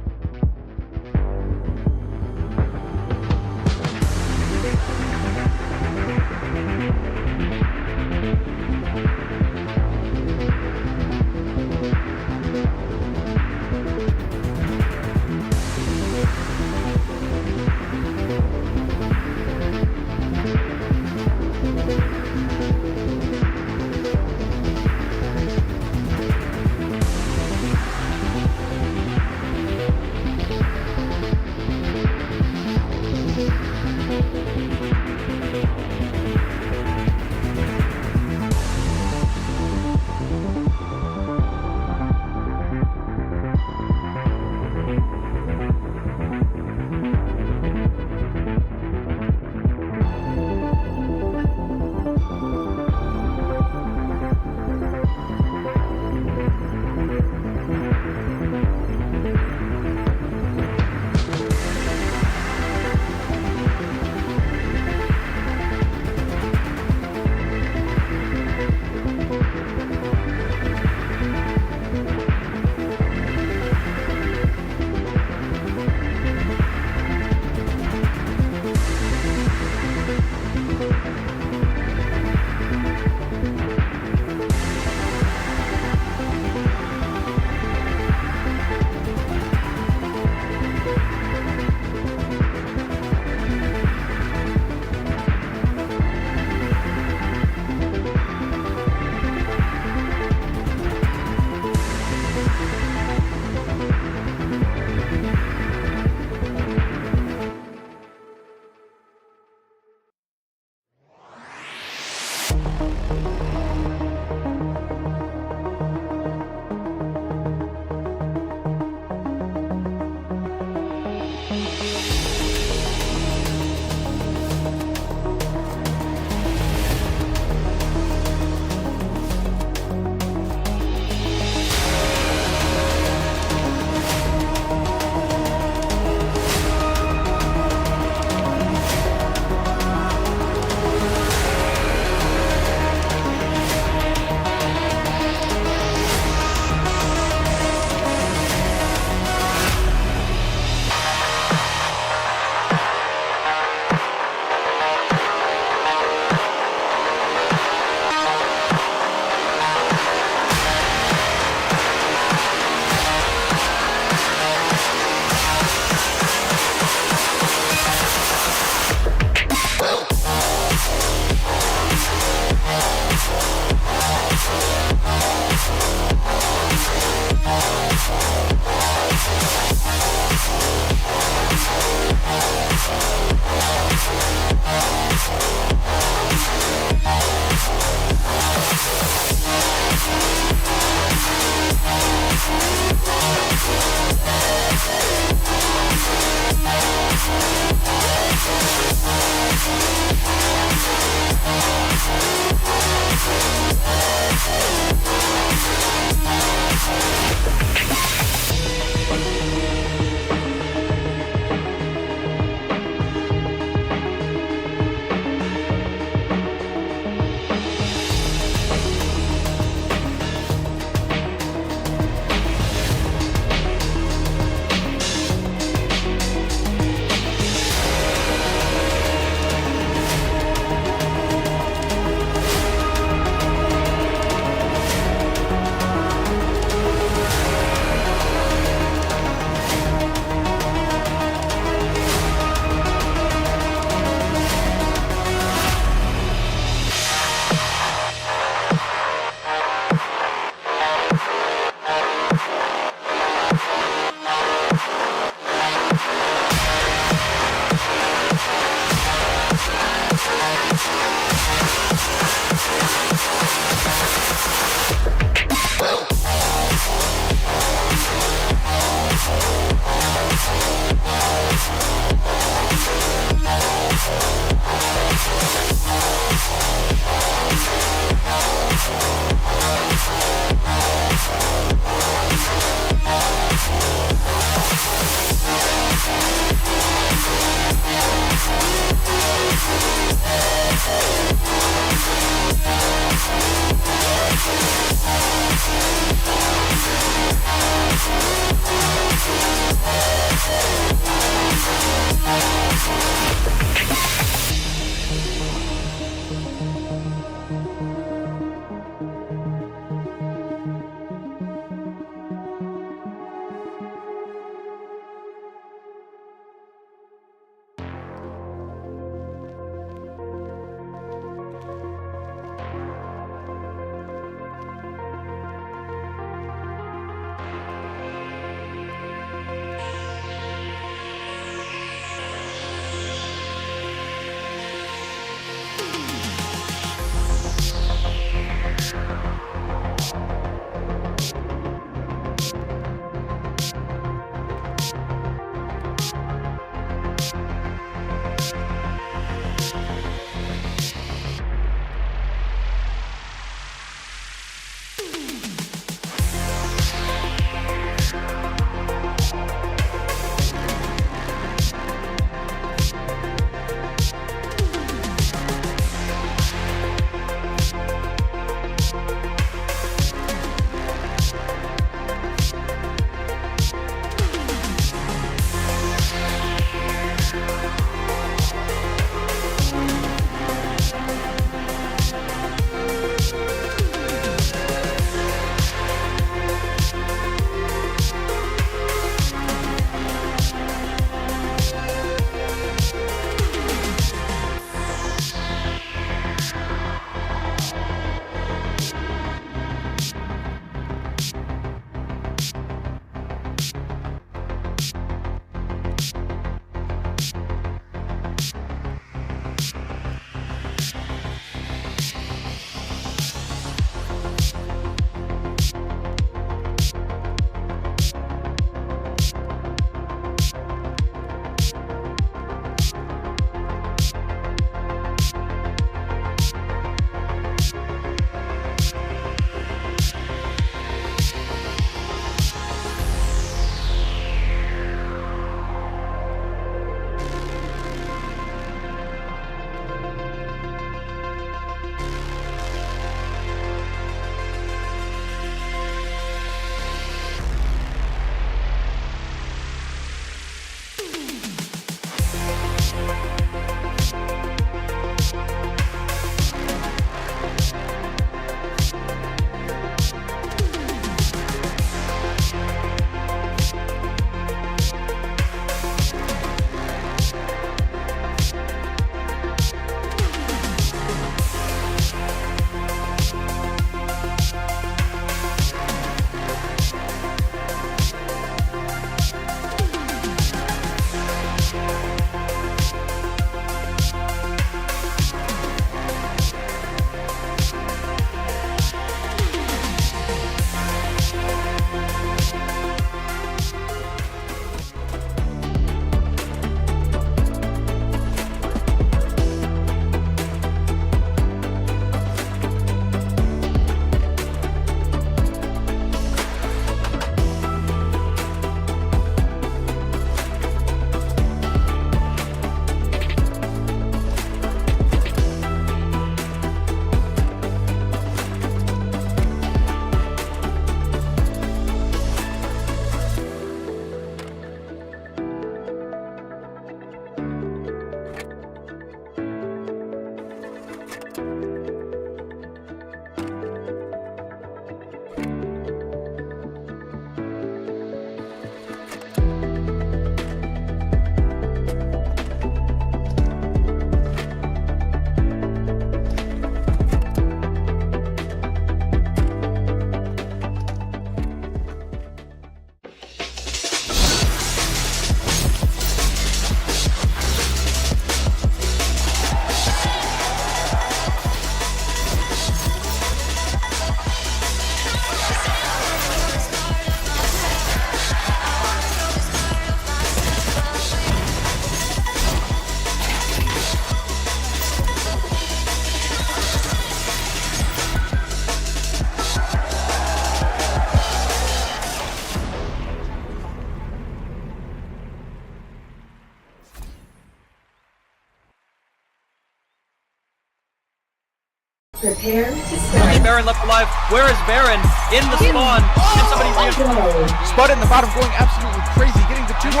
Prepare to Only start. Baron left alive. Where is Baron? In the spawn. Can somebody Go. Spud in the bottom going absolutely crazy, getting the 2K.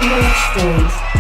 Match point.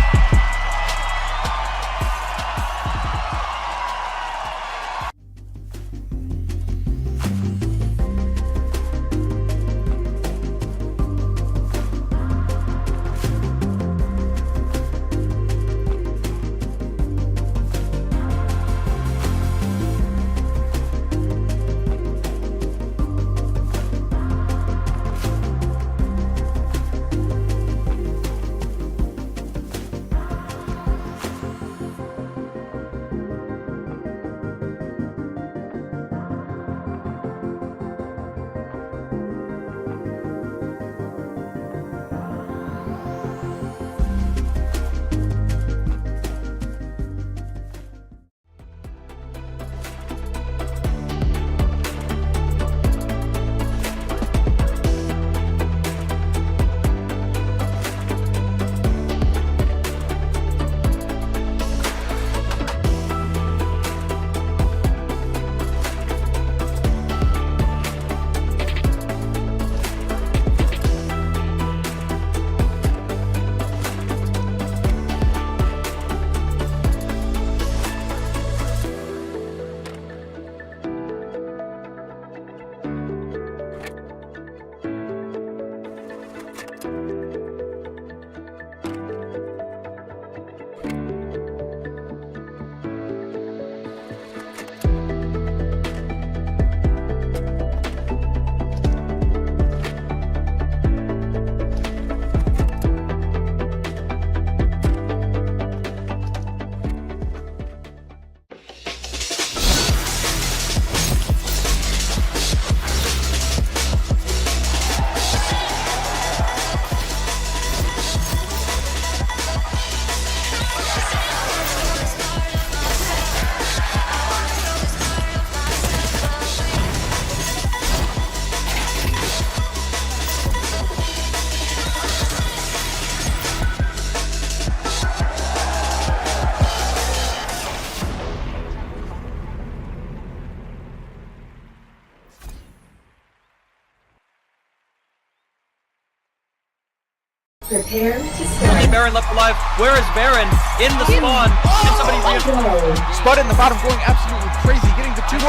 Prepare to Only start. Baron left alive. Where is Baron? In the spawn. Can somebody Go. Spud in the bottom going absolutely crazy, getting the 2K.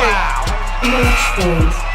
Match point.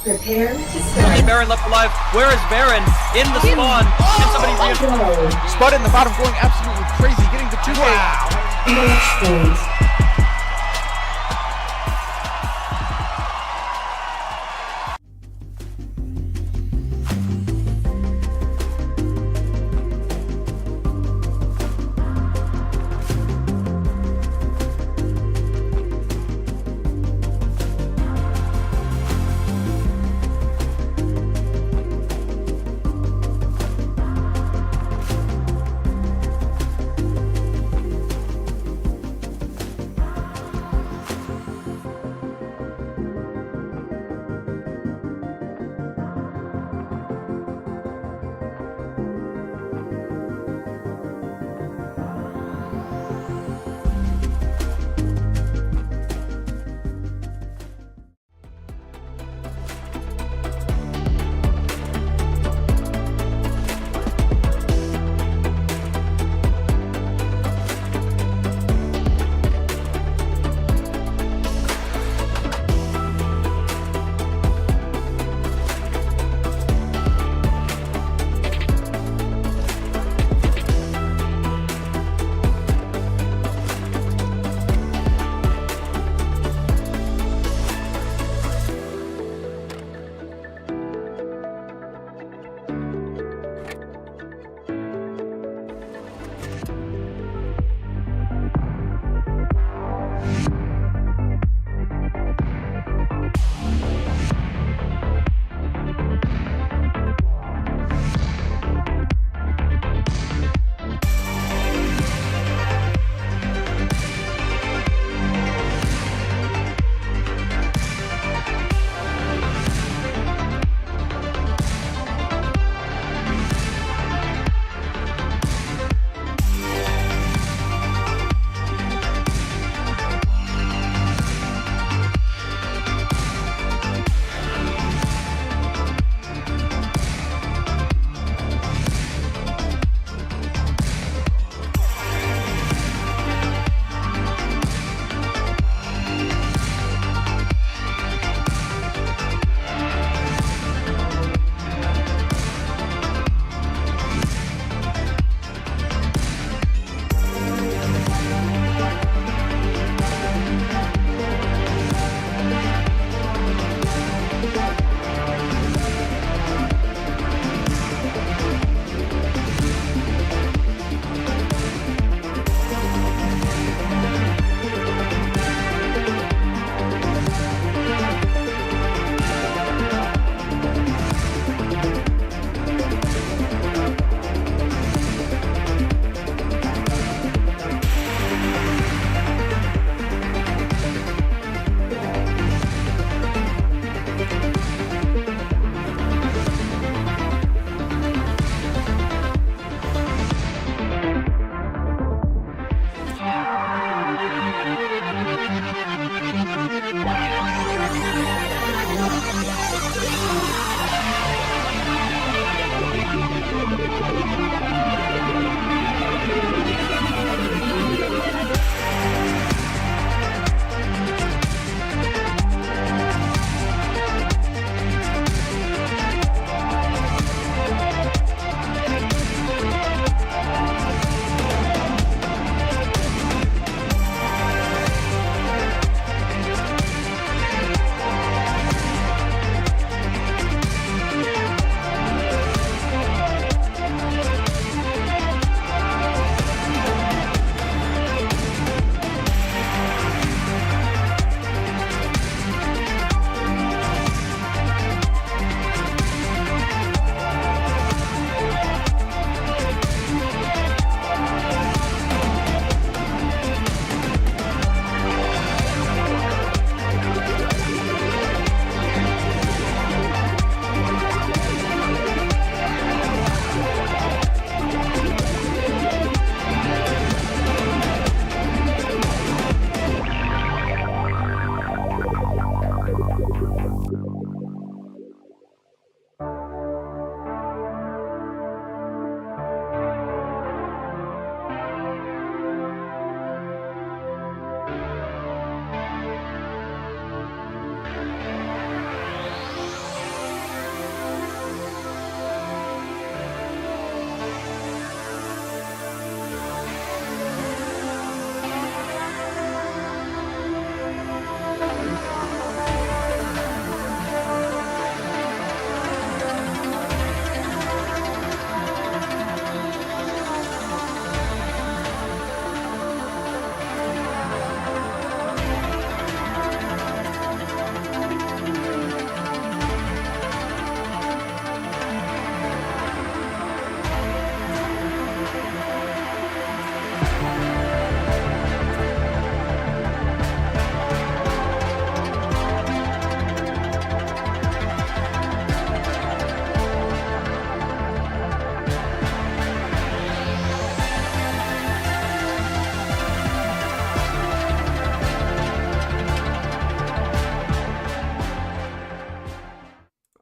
Prepare to Only start. Baron left alive. Where is Baron? In the spawn. Can somebody reinforce? Go. Spud in the bottom going absolutely crazy, getting the 2K. Match point.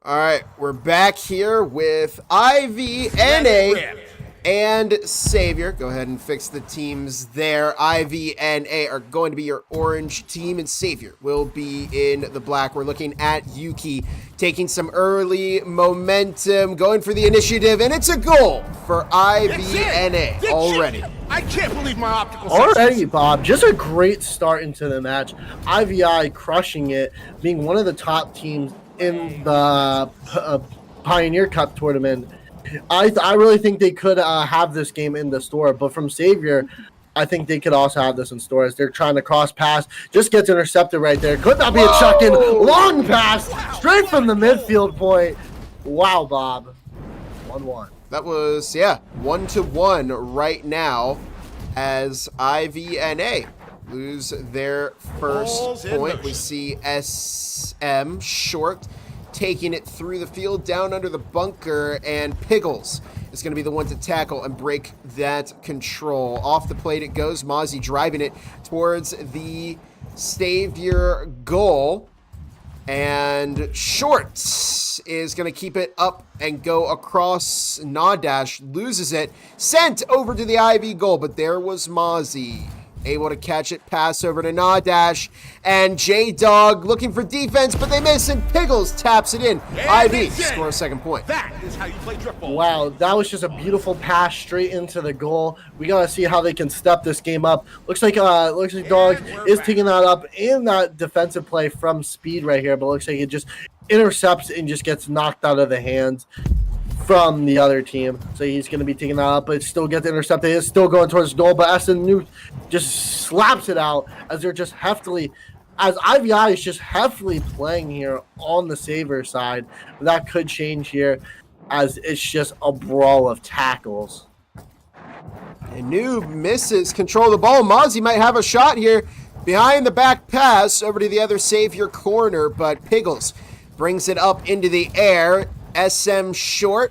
All right, we're back here with IVNA and Savior. Go ahead and fix the teams there. IVNA are going to be your orange team, and Savior will be in the black. We're looking at Yuki taking some early momentum, going for the initiative, and it's a goal for IVNA already. I can't believe my optical Already, senses. Bob, just a great start into the match. IVI crushing it, being one of the top teams in the Pioneer Cup tournament. I really think they could have this game in the store, but from Savior, I think they could also have this in store as they're trying to cross pass. Just gets intercepted right there. Could not be a chuck-in. Long pass straight from the midfield point. Wow, Bob. 1-1. That was, 1-1 right now as IVNA lose their first Balls in point. We motion. see SM Short taking it through the field down under the bunker, and Piggles is going to be the one to tackle and break that control. Off the plate it goes. Mozzie driving it towards the Savior goal. And Short is going to keep it up and go across. Nadash loses it. Sent over to the IV goal, but there was Mozzie able to catch it, pass over to Nadash. And J-Dog looking for defense, but they miss, and Piggles taps it in. And IV it's in. scores a second point. That is how you play drift ball. Wow, that was just a beautiful pass straight into the goal. We gotta see how they can step this game up. Looks like Dog we're is back. taking that up in that defensive play from Speed right here, but looks like it just intercepts and just gets knocked out of the hands from the other team. So he's going to be taking that up, but still gets intercepted. It's still going towards goal, but SNU just slaps it out as they're just heftily, as IVI is just heftily playing here on the Savior side. That could change here as it's just a brawl of tackles. And Noob misses control of the ball. Mozzie might have a shot here. Behind the back pass over to the other Savior corner, but Piggles brings it up into the air. SM Short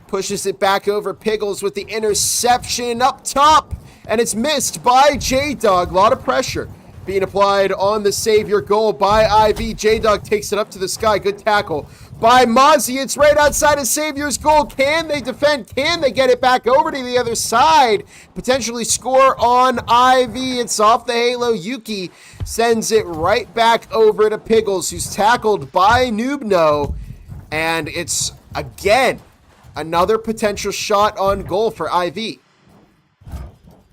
pushes it back over. Piggles with the interception up top, and it's missed by J-Dog. A lot of pressure being applied on the Savior goal by IV. J-Dog takes it up to the sky. Good tackle by Mozzie. It's right outside of Savior's goal. Can they defend? Can they get it back over to the other side? Potentially score on IV. It's off the halo. Yuki sends it right back over to Piggles, who's tackled by Noobno. And it's, again, another potential shot on goal for IV.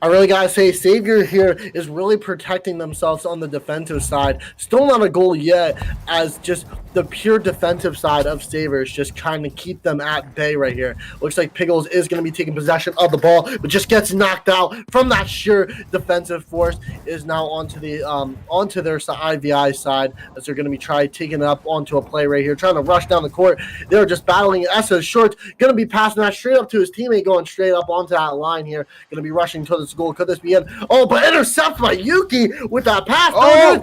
I really gotta say, Savior here is really protecting themselves on the defensive side. Still not a goal yet, as just the pure defensive side of Savior is just trying to keep them at bay right here. Looks like Piggles is going to be taking possession of the ball, but just gets knocked out from that sheer defensive force. Is now onto the onto their IVI side as they're going to be taking it up onto a play right here, trying to rush down the court. They're just battling. Essa Short going to be passing that straight up to his teammate, going straight up onto that line here. Going to be rushing to this goal. Could this be in? Oh, but intercepted by Yuki with that pass. Oh,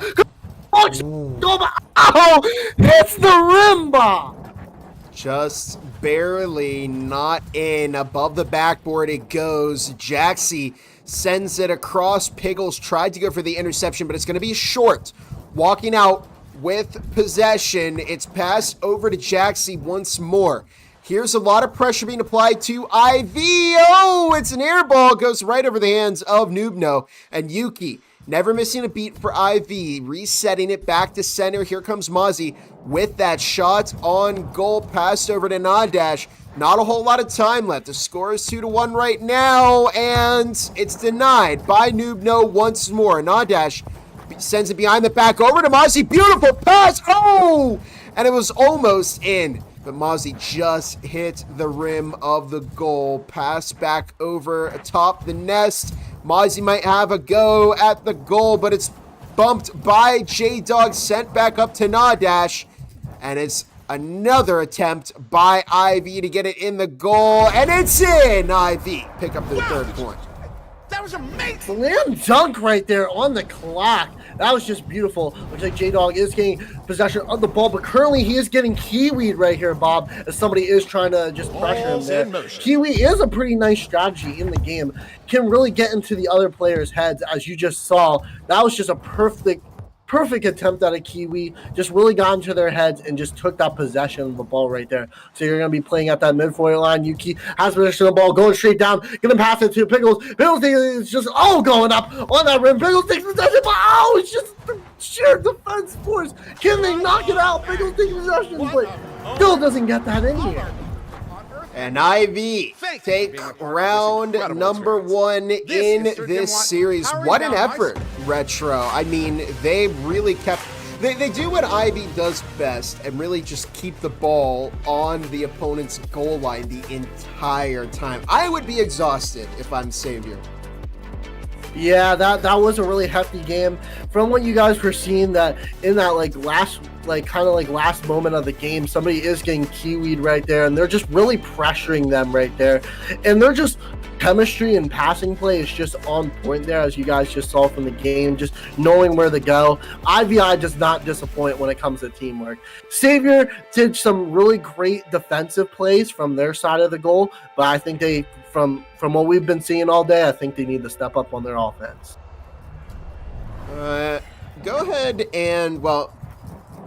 it's the rim bomb. Just barely not in. Above the backboard it goes. Jaxie sends it across. Piggles tried to go for the interception, but it's going to be Short. Walking out with possession. It's passed over to Jaxie once more. Here's a lot of pressure being applied to IV. Oh, it's an air ball. Goes right over the hands of Noobno. And Yuki, never missing a beat for IV. Resetting it back to center. Here comes Mozzie with that shot on goal. Passed over to Nadash. Not a whole lot of time left. The score is 2-1 right now. And it's denied by Noobno once more. Nadash sends it behind the back over to Mozzie. Beautiful pass. Oh! And it was almost in. But Mozzie just hit the rim of the goal. Pass back over atop the nest. Mozzie might have a go at the goal, but it's bumped by J-Dog, sent back up to Nadash. And it's another attempt by IV to get it in the goal. And it's in! IV pick up the third point. That was amazing. Slam dunk right there on the clock. That was just beautiful. Looks like J-Dog is getting possession of the ball, but currently he is getting kiwied right here, Bob, as somebody is trying to just pressure him Balls there. in motion. Kiwi is a pretty nice strategy in the game. Can really get into the other players' heads, as you just saw. That was just a perfect perfect attempt at a Kiwi, just really got into their heads and just took that possession of the ball right there. So you're going to be playing at that midpoint line. Yuki has possession of the ball, going straight down, going to pass it to Pickles. Pickles is just, going up on that rim. Pickles takes possession, but it's just the sheer defense force. Can they knock it out? Pickles takes possession, but still doesn't get that in here. And IV take round number 1 in this series. What an effort, Retro. I mean, they really kept... They do what Ivy does best and really just keep the ball on the opponent's goal line the entire time. I would be exhausted if I'm Savior. Yeah, that was a really hefty game. From what you guys were seeing, that in that last moment of the game, somebody is getting kiwied right there, and they're just really pressuring them right there. And they're just chemistry and passing play is just on point there, as you guys just saw from the game, just knowing where to go. IVI does not disappoint when it comes to teamwork. Savior did some really great defensive plays from their side of the goal, but I think they, from what we've been seeing all day, I think they need to step up on their offense. Go ahead and, well,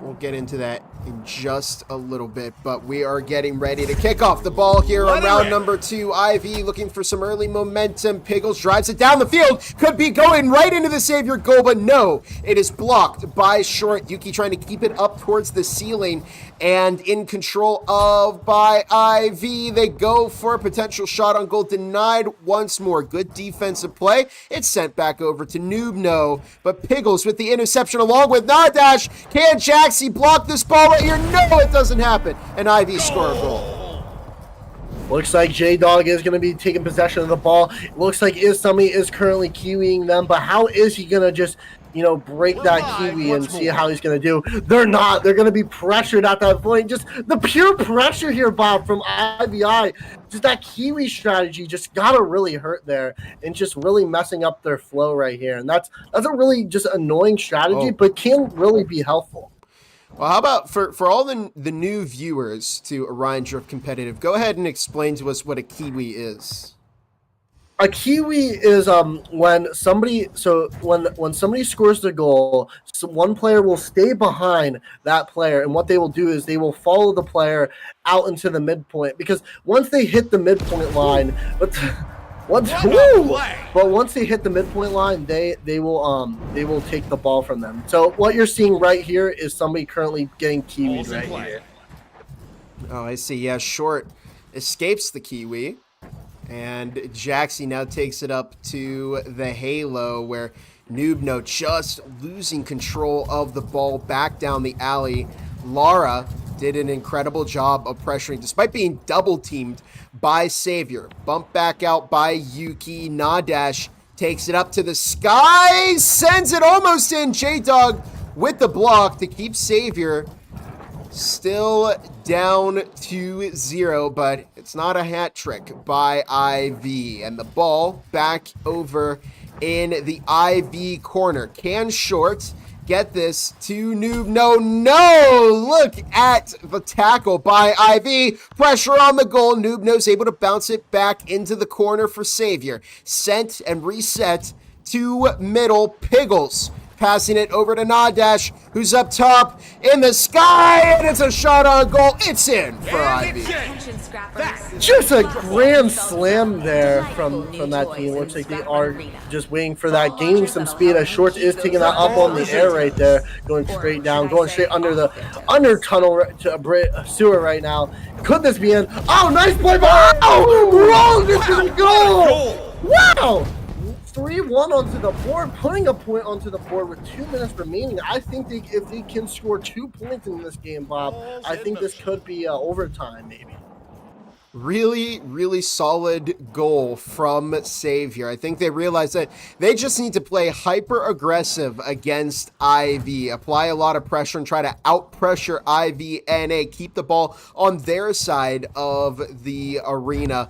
we'll get into that in just a little bit, but we are getting ready to kick off the ball here on round number 2. Ivy looking for some early momentum. Pickles drives it down the field. Could be going right into the Savior goal, but no, it is blocked by Short. Yuki trying to keep it up towards the ceiling and in control of by Ivy. They go for a potential shot on goal, denied once more. Good defensive play. It's sent back over to Noobno, but Pickles with the interception along with Nadash. Can Jaxie block this ball right here? No, it doesn't happen. And Ivy score a goal. Looks like J-Dog is going to be taking possession of the ball. It looks like Isami is currently kiwiing them, but how is he going to just, break that kiwi and see how he's going to do? They're not. They're going to be pressured at that point. Just the pure pressure here, Bob, from IVI. Just that kiwi strategy just got to really hurt there and just really messing up their flow right here. And that's a really just annoying strategy, but can really be helpful. Well, how about for all the new viewers to Orion Drift Competitive, go ahead and explain to us what a kiwi is. A kiwi is when somebody scores the goal, so one player will stay behind that player, and what they will do is they will follow the player out into the midpoint, because once they hit the midpoint line, once they hit the midpoint line, they will take the ball from them. So what you're seeing right here is somebody currently getting kiwied right here. Oh, I see. Yeah, Short escapes the kiwi, and Jaxie now takes it up to the halo, where Noobno just losing control of the ball back down the alley. Lara did an incredible job of pressuring, despite being double teamed by Savior. Bumped back out by Yuki. Nadash takes it up to the sky, sends it almost in. J-Dog with the block to keep Savior still down 2-0, but it's not a hat trick by IV. And the ball back over in the IV corner. Can Short get this to Noob? No! Look at the tackle by IV. Pressure on the goal. Noobno's able to bounce it back into the corner for Savior. Sent and reset to middle. Piggles passing it over to Nadash, who's up top in the sky, and it's a shot on goal. It's in for IV. Just a grand slam there from that team. Looks like they are just waiting for that, gaining some speed, as Short is taking that up on the air right there, going straight down, going straight under tunnel to sewer right now. Could this be in? Oh, nice play! Wrong! This is a goal! Wow! 3-1 onto the board, putting a point onto the board with 2 minutes remaining. I think if they can score 2 points in this game, Bob, I think this could be overtime, maybe. Really, really solid goal from Savior. I think they realize that they just need to play hyper-aggressive against IV, apply a lot of pressure and try to out-pressure IVNA, keep the ball on their side of the arena.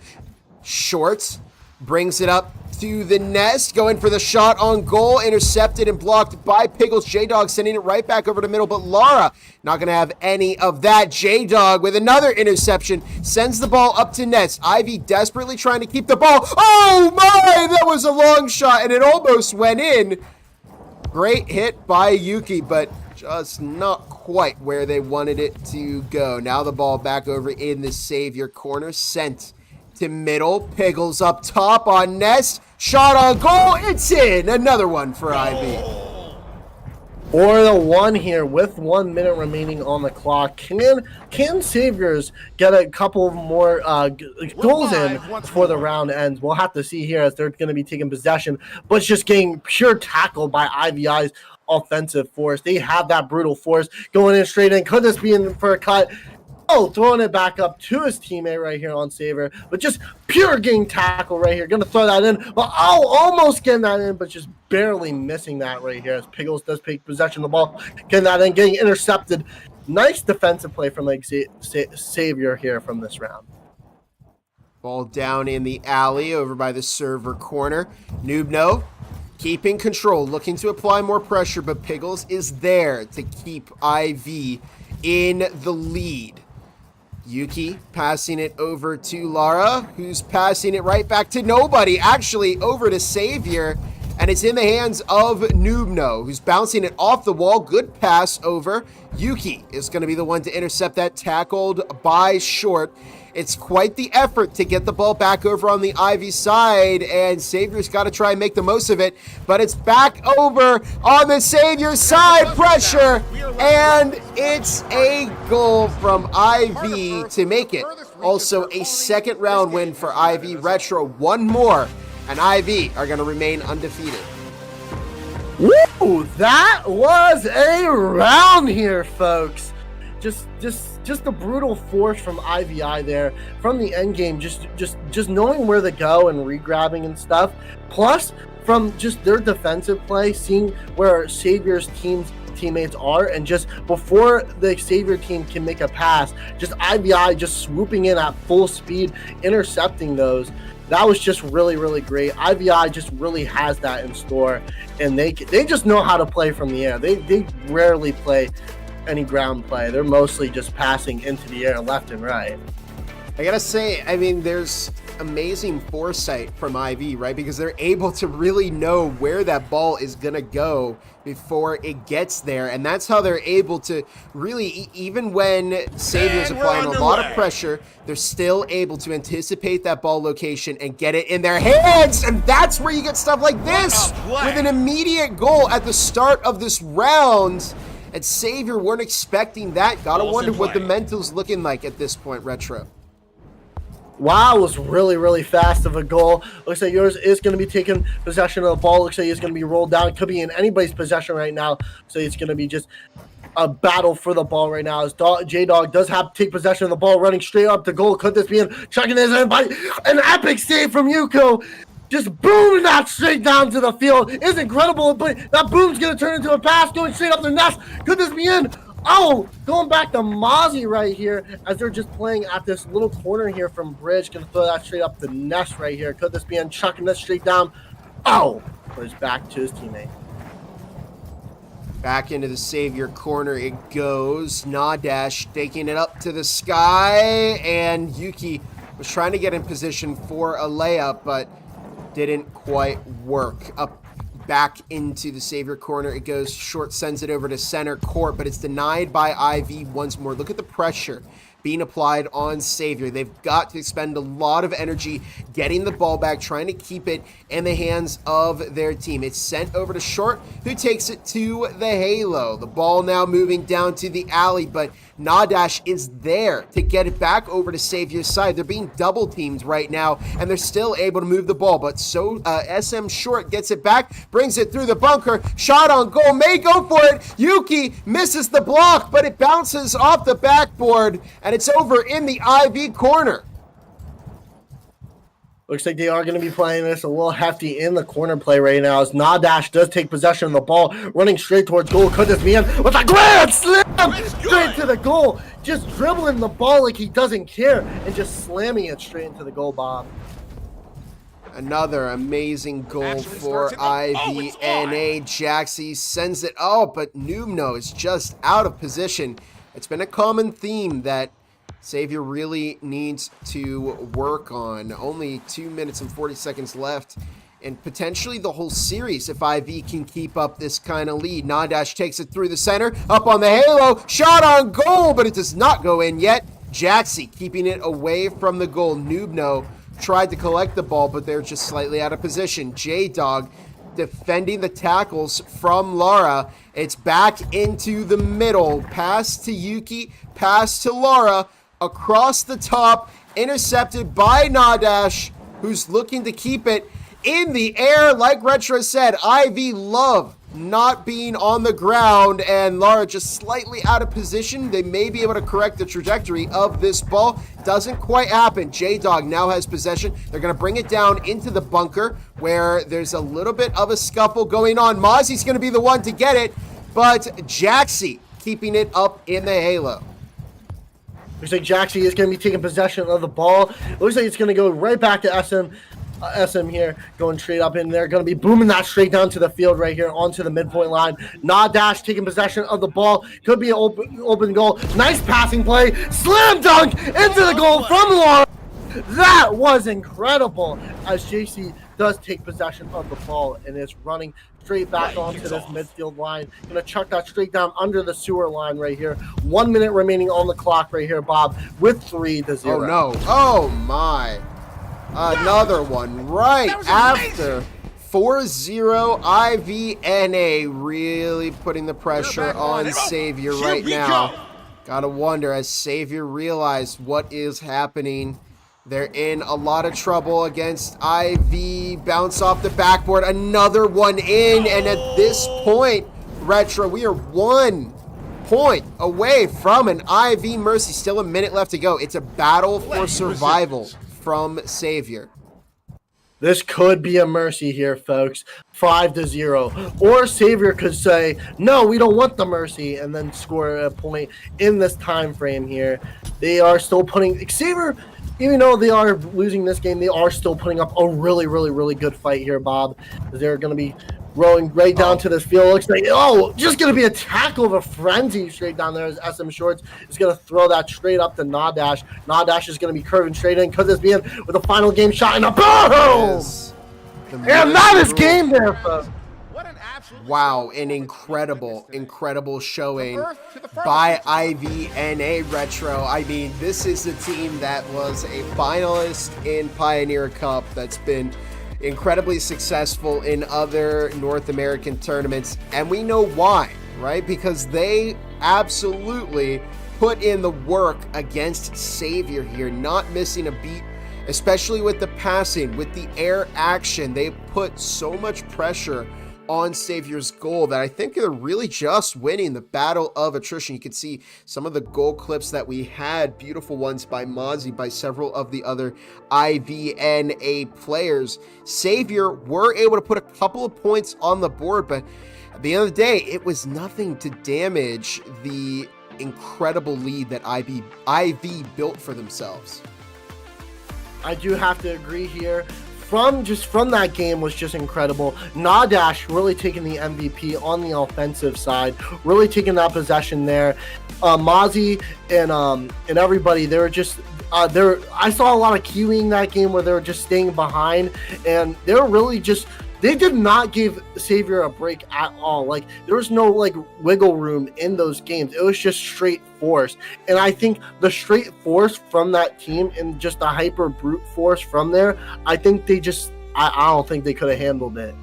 Short brings it up to the nest, going for the shot on goal, intercepted and blocked by Pickles. J-Dog sending it right back over the middle, but Lara not going to have any of that. J-Dog with another interception, sends the ball up to nest. Ivy desperately trying to keep the ball. Oh my, that was a long shot, and it almost went in. Great hit by Yuki, but just not quite where they wanted it to go. Now the ball back over in the Savior corner, sent to middle. Piggles up top on Nest. Shot on goal. It's in. Another one for IV. For the one here with 1 minute remaining on the clock. Can Saviors get a couple more goals in before the round ends? We'll have to see here as they're going to be taking possession, but it's just getting pure tackle by IVI's offensive force. They have that brutal force going in straight in. Could this be in for a cut? Oh, throwing it back up to his teammate right here on Savior, but just pure getting tackle right here. Gonna throw that in, but almost getting that in, but just barely missing that right here as Piggles does take possession of the ball, getting that in, getting intercepted. Nice defensive play from like Savior here from this round. Ball down in the alley over by the server corner. Noobno keeping control, looking to apply more pressure, but Piggles is there to keep IV in the lead. Yuki passing it over to Lara, who's passing it right back to nobody, actually over to Savior, and it's in the hands of Noobno, who's bouncing it off the wall. Good pass over. Yuki is going to be the one to intercept that, tackled by Short. It's quite the effort to get the ball back over on the Ivy side, and Savior's got to try and make the most of it, but it's back over on the Savior side. Pressure, and it's a goal from IV to make it also a second round win for IV Retro. One more, and IV are going to remain undefeated. Woo! That was a round here, folks. Just the brutal force from IVI there from the end game, just knowing where to go and regrabbing and stuff. Plus, from just their defensive play, seeing where Savior's teammates are, and just before the Savior team can make a pass, just IVI just swooping in at full speed, intercepting those. That was just really, really great. IVI just really has that in store, and they just know how to play from the air. They rarely play any ground play. They're mostly just passing into the air left and right. I gotta say, I mean, there's amazing foresight from IV, right? Because they're able to really know where that ball is gonna go before it gets there, and that's how they're able to really, even when Savior's applying a lot of pressure, they're still able to anticipate that ball location and get it in their hands, and that's where you get stuff like this with an immediate goal at the start of this round. And Savior weren't expecting that. Gotta wonder what the mental's looking like at this point, Retro. Wow, it was really, really fast of a goal. Looks like yours is going to be taking possession of the ball. Looks like it's going to be rolled down. Could be in anybody's possession right now. So it's going to be just a battle for the ball right now. As J-Dog does have to take possession of the ball, running straight up the goal. Could this be in? Chucking this in by an epic save from Yuko. Just booming that straight down to the field. It's incredible, but that boom's going to turn into a pass going straight up the nest. Could this be in? Oh, going back to Mozzie right here as they're just playing at this little corner here from Bridge. Going to throw that straight up the nest right here. Could this be in? Chucking this straight down. Oh, but it's back to his teammate. Back into the Savior corner it goes. Nadash taking it up to the sky, and Yuki was trying to get in position for a layup, but didn't quite work. Up back into the Savior corner it goes. Short sends it over to center court, but it's denied by IV once more. Look at the pressure being applied on Savior. They've got to expend a lot of energy getting the ball back, trying to keep it in the hands of their team. It's sent over to Short, who takes it to the Halo. The ball now moving down to the alley, but Nadash is there to get it back over to Savior's side. They're being double teamed right now, and they're still able to move the ball, but so SM Short gets it back, brings it through the bunker, shot on goal, may go for it. Yuki misses the block, but it bounces off the backboard, and it's over in the IV corner. Looks like they are going to be playing this a little hefty in the corner play right now as Nadash does take possession of the ball, running straight towards goal. Could this be in with a grand slam straight to the goal, just dribbling the ball like he doesn't care and just slamming it straight into the goal, Bob. Another amazing goal for IVNA. Jaxie sends it, but Numno is just out of position. It's been a common theme that Savior really needs to work on. Only 2 minutes and 40 seconds left and potentially the whole series if IV can keep up this kind of lead. Nadash takes it through the center, up on the halo, shot on goal, but it does not go in yet. Jaxi keeping it away from the goal. Noobno tried to collect the ball, but they're just slightly out of position. J-Dog defending the tackles from Lara. It's back into the middle. Pass to Yuki, pass to Lara, across the top, intercepted by Nadash, who's looking to keep it in the air. Like Retro said, IV love not being on the ground, and Lara just slightly out of position. They may be able to correct the trajectory of this ball. Doesn't quite happen. J-Dog now has possession. They're going to bring it down into the bunker where there's a little bit of a scuffle going on. Mozzie's going to be the one to get it, but Jaxi keeping it up in the halo. Looks like Jaxi is going to be taking possession of the ball. It looks like it's going to go right back to SM here, going straight up in there. Going to be booming that straight down to the field right here onto the midpoint line. Nadash taking possession of the ball. Could be an open goal. Nice passing play. Slam dunk into the goal from Laura. That was incredible as JC does take possession of the ball and is running straight back onto this midfield line. Gonna chuck that straight down under the sewer line right here. 1 minute remaining on the clock right here, Bob, with 3-0. Oh no. Oh my. Another one right after. 4-0 IVNA really putting the pressure on Savior right now. Gotta wonder, as Savior realized what is happening, they're in a lot of trouble against IV. Bounce off the backboard, another one in, and at this point, Retro, we are 1 point away from an IV Mercy. Still a minute left to go. It's a battle for survival from Savior. This could be a mercy here, folks. 5-0. Or Savior could say, no, we don't want the mercy, and then score a point in this time frame here. They are still putting Savior, even though they are losing this game, they are still putting up a really, really, really good fight here, Bob. They're going to be rolling right down to this field. Looks like, just going to be a tackle of a frenzy straight down there as SM Shorts is going to throw that straight up to Nadash. Nadash is going to be curving straight in because it's being with a final game shot and a boom! And that is game there, folks. Wow, an incredible showing by IVNA Retro. I mean, this is a team that was a finalist in Pioneer Cup that's been incredibly successful in other North American tournaments, and we know why, right? Because they absolutely put in the work against Savior here, not missing a beat, especially with the passing, with the air action. They put so much pressure on Savior's goal that I think they're really just winning the battle of attrition. You can see some of the goal clips that we had, beautiful ones by Mozzie, by several of the other IVNA players. Savior were able to put a couple of points on the board, but at the end of the day, it was nothing to damage the incredible lead that IV built for themselves. I do have to agree here. From that game was just incredible. Nadash really taking the MVP on the offensive side, really taking that possession there. Mozzie and everybody, they were just I saw a lot of queuing that game where they were just staying behind, and they were really just. They did not give Savior a break at all. Like, there was no wiggle room in those games. It was just straight force. And I think the straight force from that team and just the hyper brute force from there, I think they just, I don't think they could have handled it.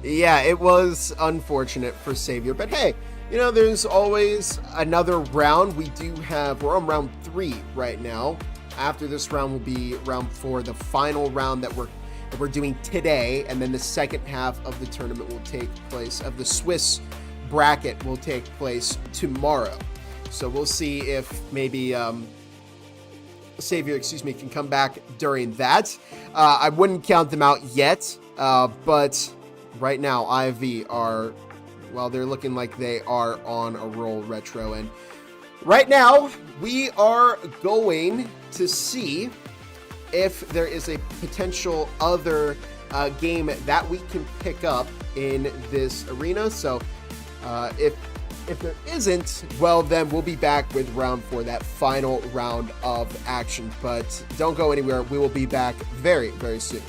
Yeah, it was unfortunate for Savior. But hey, you know, there's always another round. We're on round 3 right now. After this round will be round 4, the final round that we're doing today, and then the second half of the tournament will take place, of the Swiss bracket will take place tomorrow. So we'll see if maybe Savior, can come back during that. I wouldn't count them out yet, but right now IV are, well, they're looking like they are on a roll, Retro, and right now we are going to see if there is a potential other game that we can pick up in this arena. So if there isn't, well, then we'll be back with round 4, that final round of action. But don't go anywhere. We will be back very, very soon.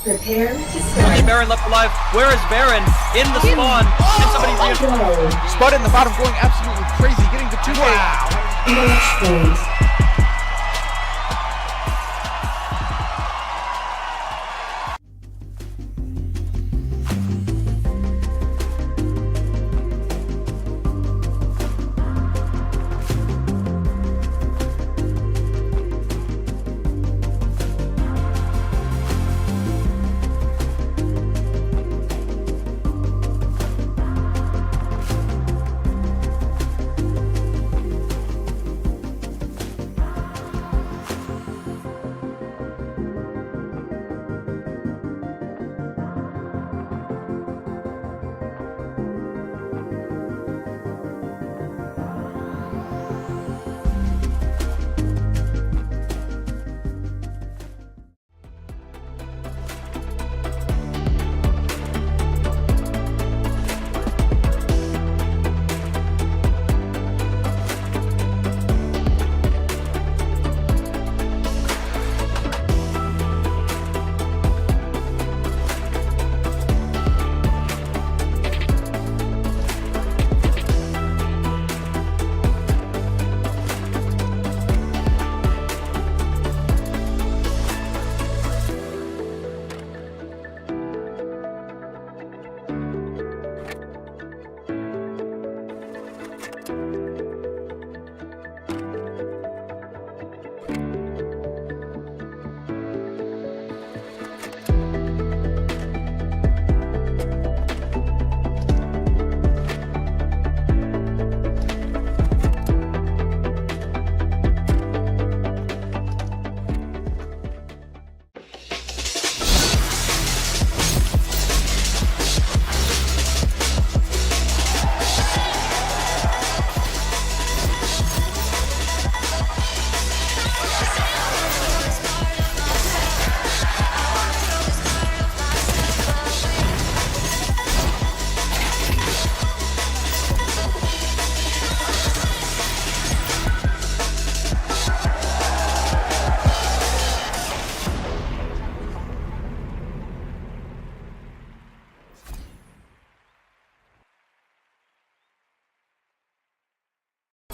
Prepare to Only start. Baron left alive. Where is Baron? In the spawn. Can somebody reinforce? Go. Spud in the bottom going absolutely crazy, getting the 2K. Match point.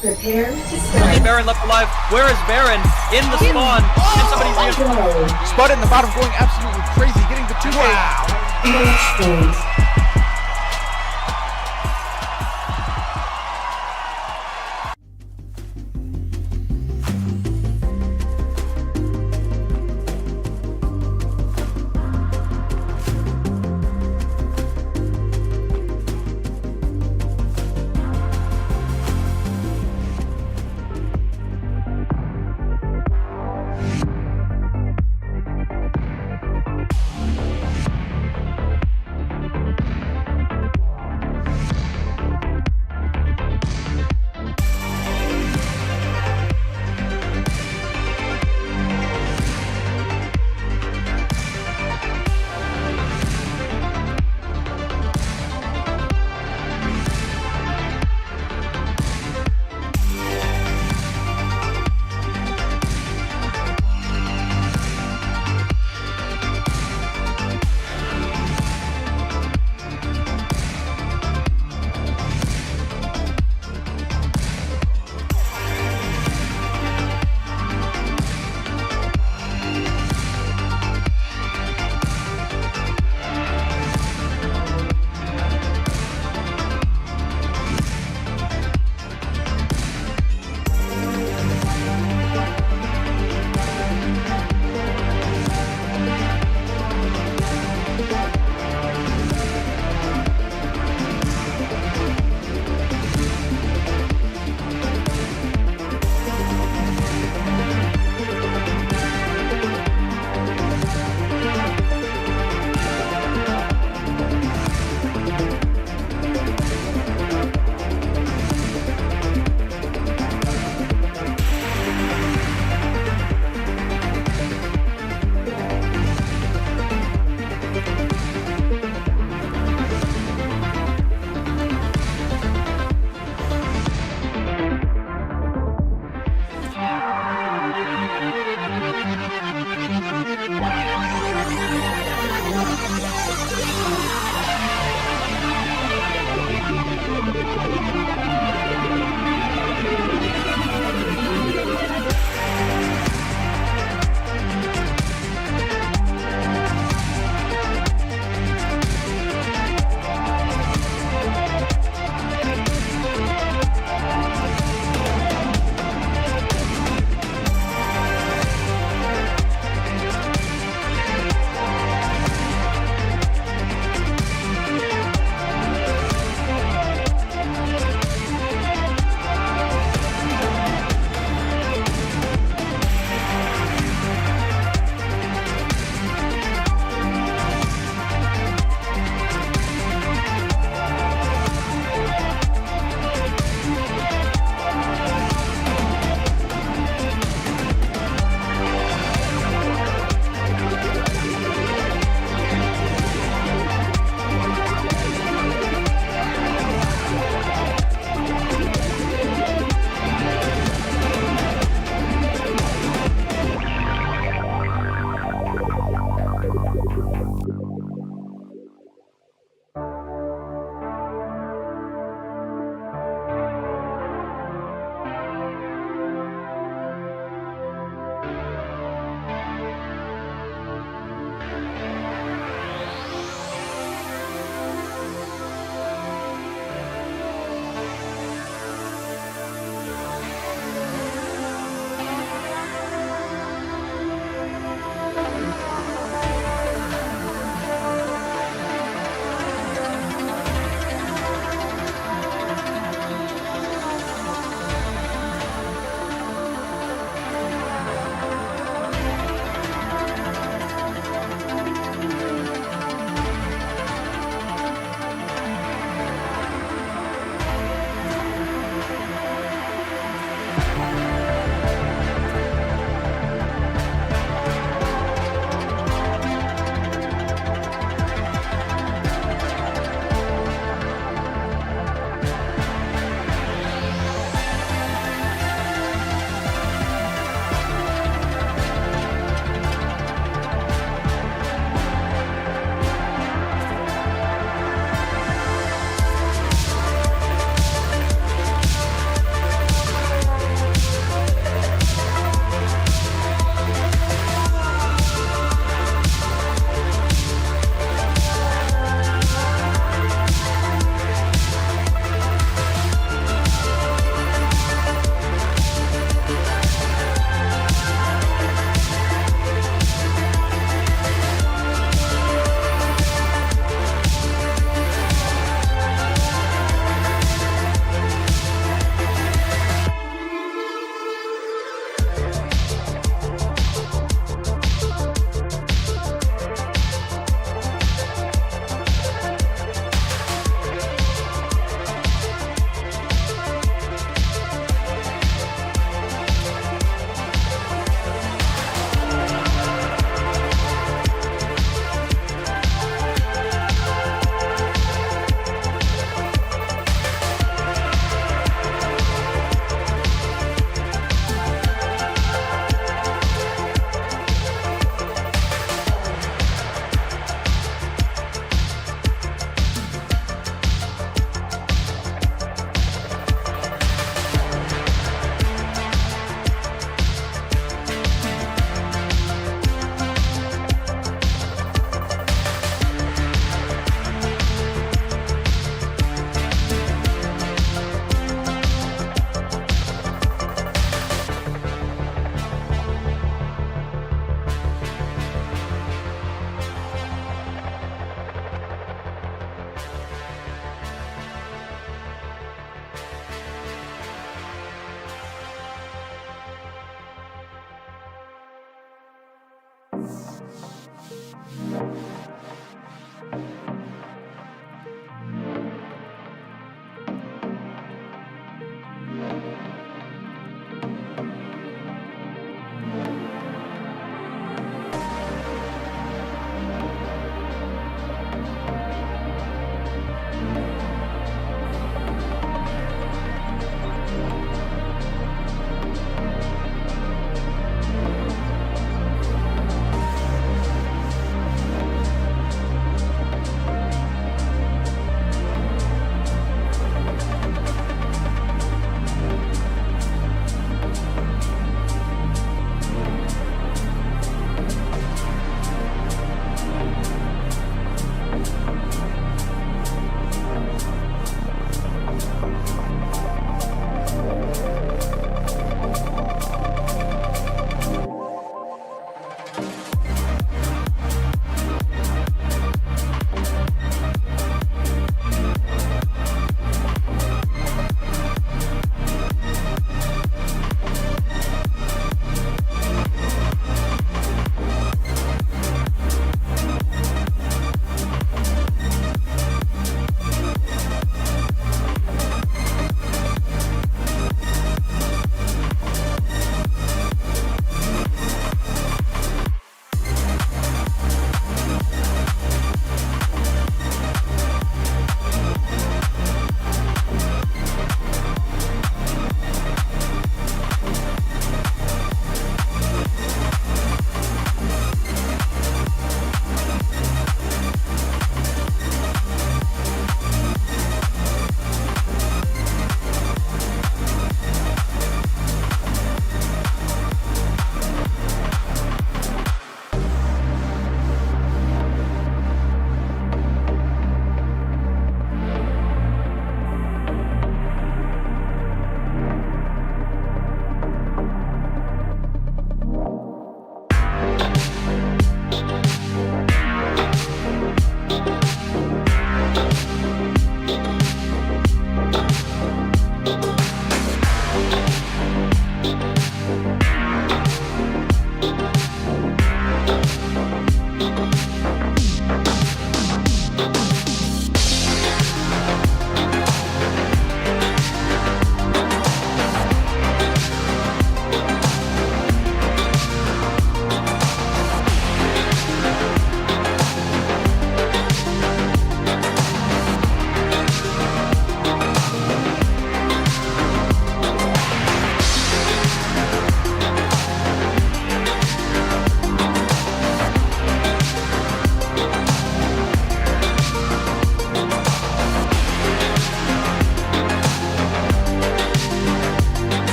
Prepare to Only start. Baron left alive. Where is Baron? In the spawn. Can somebody reinforce? Go. Spud in the bottom going absolutely crazy, getting the 2K. Match point.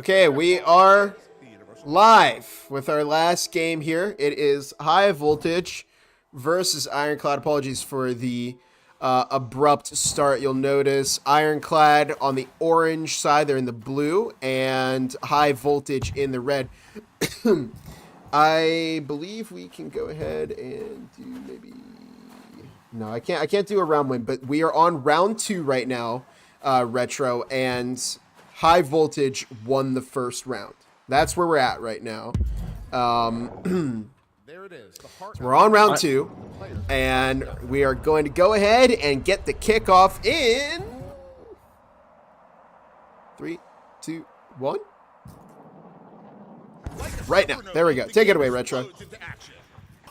Okay, we are live with our last game here. It is High Voltage versus Ironclad. Apologies for the abrupt start. You'll notice Ironclad on the orange side, they're in the blue, and High Voltage in the red. I believe we can go ahead and do maybe... No, I can't do a round win, but we are on round 2 right now, Retro, and High Voltage won the first round. That's where we're at right now. There it is. So we're on round 2, and we are going to go ahead and get the kickoff in 3, 2, 1. Right now. There we go. Take it away, Retro.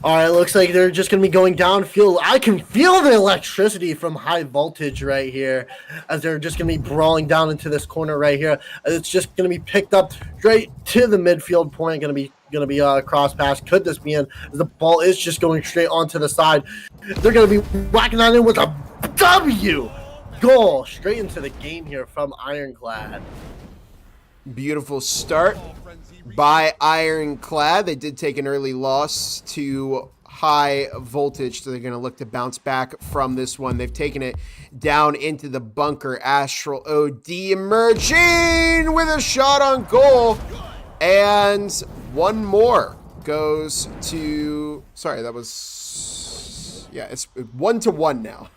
All right, looks like they're just going to be going downfield. I can feel the electricity from High Voltage right here as they're just going to be brawling down into this corner right here. It's just going to be picked up straight to the midfield point. Going to be a cross pass. Could this be in? The ball is just going straight onto the side. They're going to be whacking that in with a W goal straight into the game here from Ironclad. Beautiful start by Ironclad. They did take an early loss to High Voltage, so they're going to look to bounce back from this one. They've taken it down into the bunker. Astral OD emerging with a shot on goal. And one more goes to... Sorry, that was... Yeah, it's 1-1 now.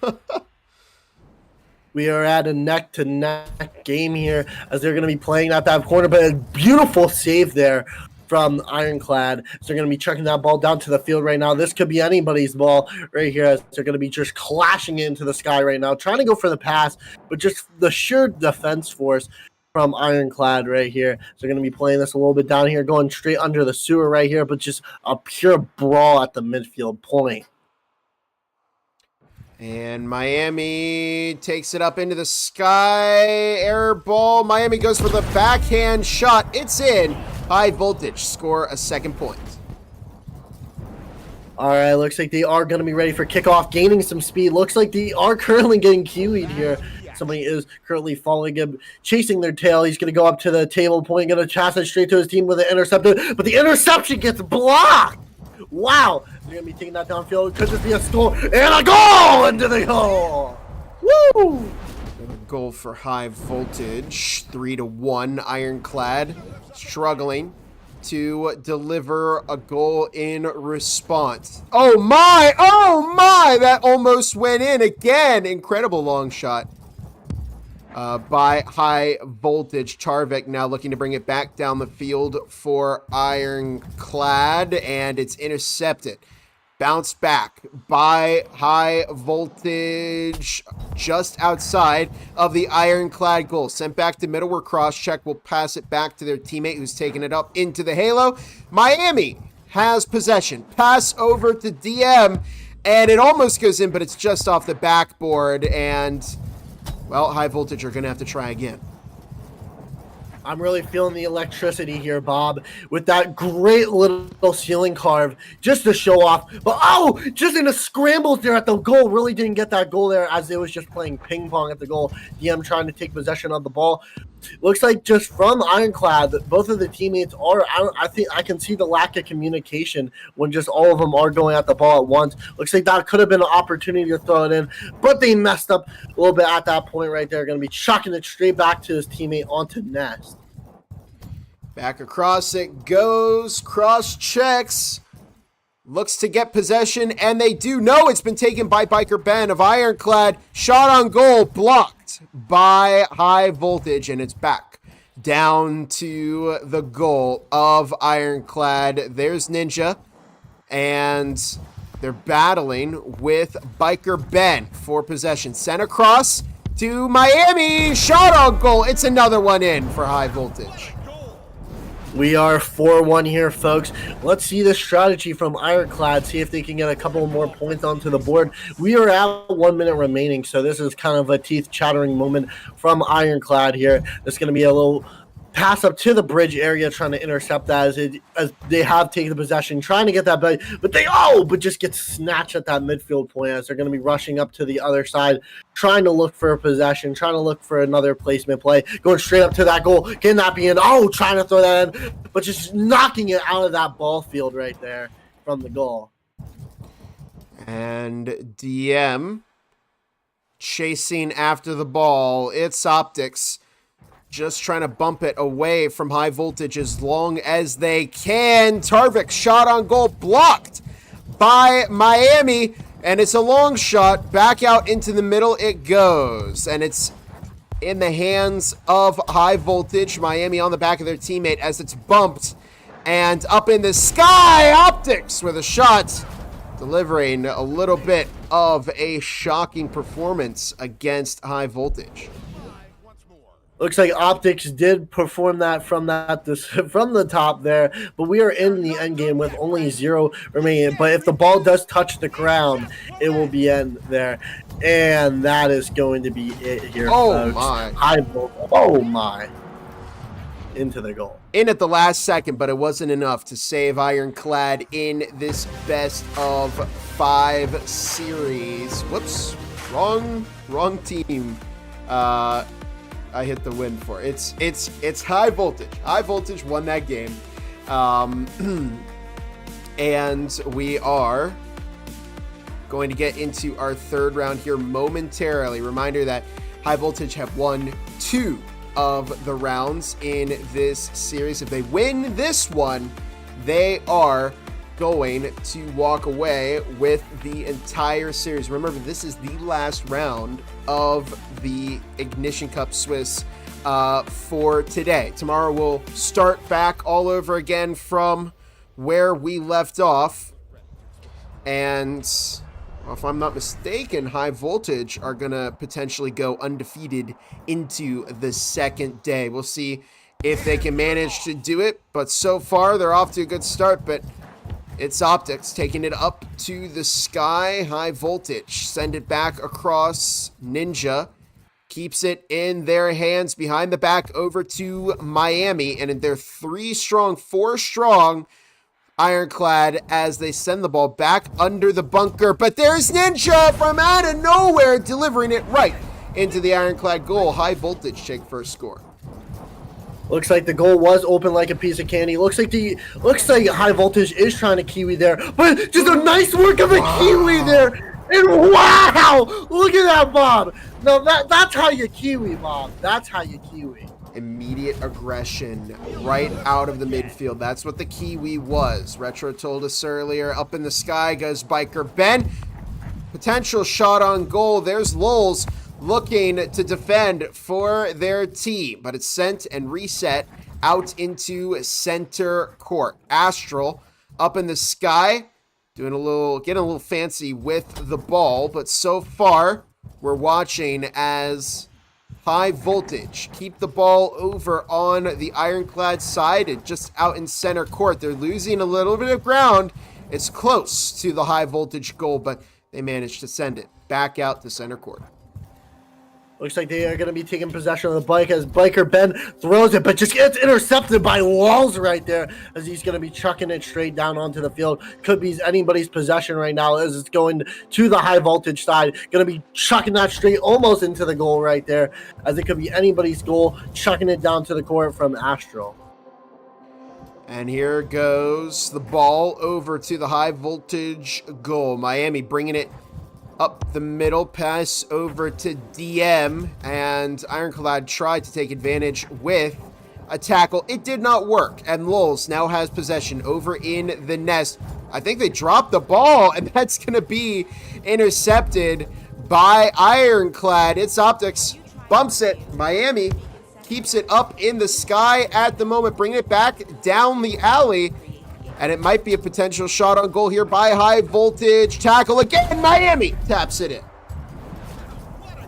We are at a neck-to-neck game here as they're going to be playing at that corner, but a beautiful save there from Ironclad. So they're going to be chucking that ball down to the field right now. This could be anybody's ball right here as they're going to be just clashing it into the sky right now, trying to go for the pass, but just the sheer defense force from Ironclad right here. So they're going to be playing this a little bit down here, going straight under the sewer right here, but just a pure brawl at the midfield point. And Miami takes it up into the sky. Air ball. Miami goes for the backhand shot. It's in. High Voltage score a second point. All right, looks like they are going to be ready for kickoff, gaining some speed. Looks like they are currently getting kiwied here. Somebody is currently following him, chasing their tail. He's going to go up to the table point, going to pass it straight to his team with an interception, but the interception gets blocked. Wow, they're going to be taking that downfield. Could this be a score? And a goal into the hole! Woo! Goal for High Voltage, 3-1. Ironclad struggling to deliver a goal in response. Oh my, that almost went in again. Incredible long shot by High Voltage. Charvik now looking to bring it back down the field for Ironclad, and it's intercepted. Bounced back by High Voltage just outside of the Ironclad goal. Sent back to middle where cross-check will pass it back to their teammate who's taking it up into the halo. Miami has possession. Pass over to DM, and it almost goes in, but it's just off the backboard, and... well, High Voltage are going to have to try again. I'm really feeling the electricity here, Bob, with that great little ceiling carve just to show off. But, just in a scramble there at the goal. Really didn't get that goal there as it was just playing ping pong at the goal. DM trying to take possession of the ball. Looks like just from Ironclad, both of the teammates are, I think I can see the lack of communication when just all of them are going at the ball at once. Looks like that could have been an opportunity to throw it in, but they messed up a little bit at that point right there. Going to be chucking it straight back to his teammate onto Nest. Back across it goes, cross checks, looks to get possession, and they do. No, it's been taken by Biker Ben of Ironclad. Shot on goal, blocked by High Voltage, and it's back down to the goal of Ironclad. There's Ninja, and they're battling with Biker Ben for possession. Sent across to Miami, shot on goal. It's another one in for High Voltage. We are 4-1 here, folks. Let's see the strategy from Ironclad, see if they can get a couple more points onto the board. We are at 1 minute remaining, so this is kind of a teeth-chattering moment from Ironclad here. It's going to be a little pass up to the bridge area, trying to intercept that as they have taken the possession, trying to get that back, but just get snatched at that midfield point as they're going to be rushing up to the other side, trying to look for a possession, trying to look for another placement play, going straight up to that goal, getting that in, trying to throw that in, but just knocking it out of that ball field right there from the goal. And DM chasing after the ball. It's Optics. Just trying to bump it away from High Voltage as long as they can. Tarvik's shot on goal blocked by Miami. And it's a long shot. Back out into the middle it goes. And it's in the hands of High Voltage. Miami on the back of their teammate as it's bumped. And up in the sky, Optics with a shot. Delivering a little bit of a shocking performance against High Voltage. Looks like Optics did perform that from the top there, but we are in the end game with only 0 remaining. But if the ball does touch the ground, it will be in there, and that is going to be it here. Oh folks. my! High Voltage. Oh my! Into the goal. In at the last second, but it wasn't enough to save Ironclad in this best of 5 series. Whoops, wrong team. I hit the win for it. It's High Voltage. High Voltage won that game. And we are going to get into our third round here momentarily. Reminder that High Voltage have won 2 of the rounds in this series. If they win this one, they are going to walk away with the entire series. Remember, this is the last round of the Ignition Cup Swiss for today. Tomorrow we'll start back all over again from where we left off. And if I'm not mistaken, High Voltage are going to potentially go undefeated into the second day. We'll see if they can manage to do it. But so far, they're off to a good start. But it's Optics taking it up to the sky. High Voltage send it back across. Ninja keeps it in their hands behind the back over to Miami. And they're 4 strong. Ironclad as they send the ball back under the bunker. But there's Ninja from out of nowhere delivering it right into the Ironclad goal. High Voltage take first score. Looks like the goal was open like a piece of candy. Looks like High Voltage is trying to Kiwi there, but just a nice work of a Kiwi there. And wow, look at that, Bob. No, that's how you Kiwi, Bob. That's how you Kiwi. Immediate aggression right out of the midfield. That's what the Kiwi was. Retro told us earlier. Up in the sky goes Biker Ben. Potential shot on goal. There's Lowell's looking to defend for their team, but it's sent and reset out into center court. Astral up in the sky, getting a little fancy with the ball, but so far we're watching as High Voltage keep the ball over on the Ironclad side and just out in center court. They're losing a little bit of ground. It's close to the High Voltage goal, but they managed to send it back out to center court. Looks like they are going to be taking possession of the bike as Biker Ben throws it, but just gets intercepted by Walls right there as he's going to be chucking it straight down onto the field. Could be anybody's possession right now as it's going to the High Voltage side. Going to be chucking that straight almost into the goal right there as it could be anybody's goal, chucking it down to the court from Astral. And here goes the ball over to the High Voltage goal. Miami bringing it up the middle, pass over to DM, and Ironclad tried to take advantage with a tackle. It did not work, and Lowell's now has possession over in the nest. I think they dropped the ball, and that's going to be intercepted by Ironclad. It's Optics, bumps it. Miami keeps it up in the sky at the moment, bringing it back down the alley. And it might be a potential shot on goal here by High Voltage. Tackle again. Miami taps it in.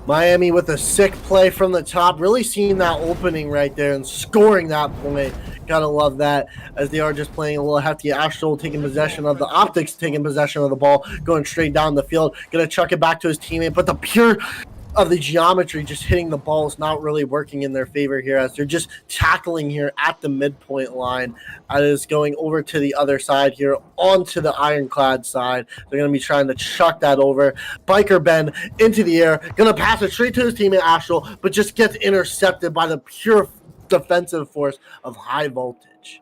Miami with a sick play from the top. Really seeing that opening right there and scoring that point. Gotta love that as they are just playing a little hefty. Astral taking possession of the Optics, taking possession of the ball, going straight down the field. Gonna chuck it back to his teammate. But the pure of the geometry just hitting the ball is not really working in their favor here, as they're just tackling here at the midpoint line. As going over to the other side here onto the Ironclad side. They're going to be trying to chuck that over. Biker Ben into the air, going to pass it straight to his teammate Astral, but just gets intercepted by the pure defensive force of High Voltage.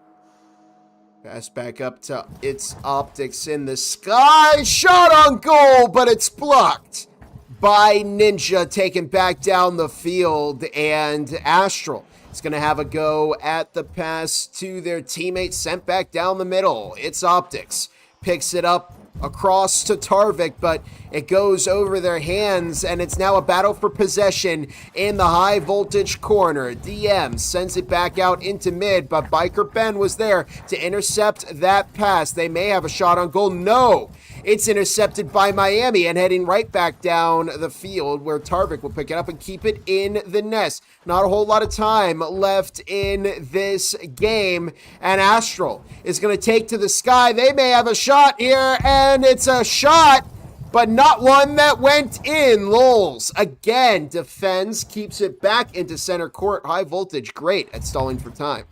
Pass back up to its optics in the sky. Shot on goal, but it's blocked by Ninja, taken back down the field, and Astral is going to have a go at the pass to their teammate, sent back down the middle. It's Optics. Picks it up across to Tarvik, but it goes over their hands, and it's now a battle for possession in the High Voltage corner. DM sends it back out into mid, but Biker Ben was there to intercept that pass. They may have a shot on goal. No! It's intercepted by Miami and heading right back down the field, where Tarvik will pick it up and keep it in the nest. Not a whole lot of time left in this game, and Astral is going to take to the sky. They may have a shot here, and it's a shot, but not one that went in. Lols again defends, keeps it back into center court. High Voltage great at stalling for time.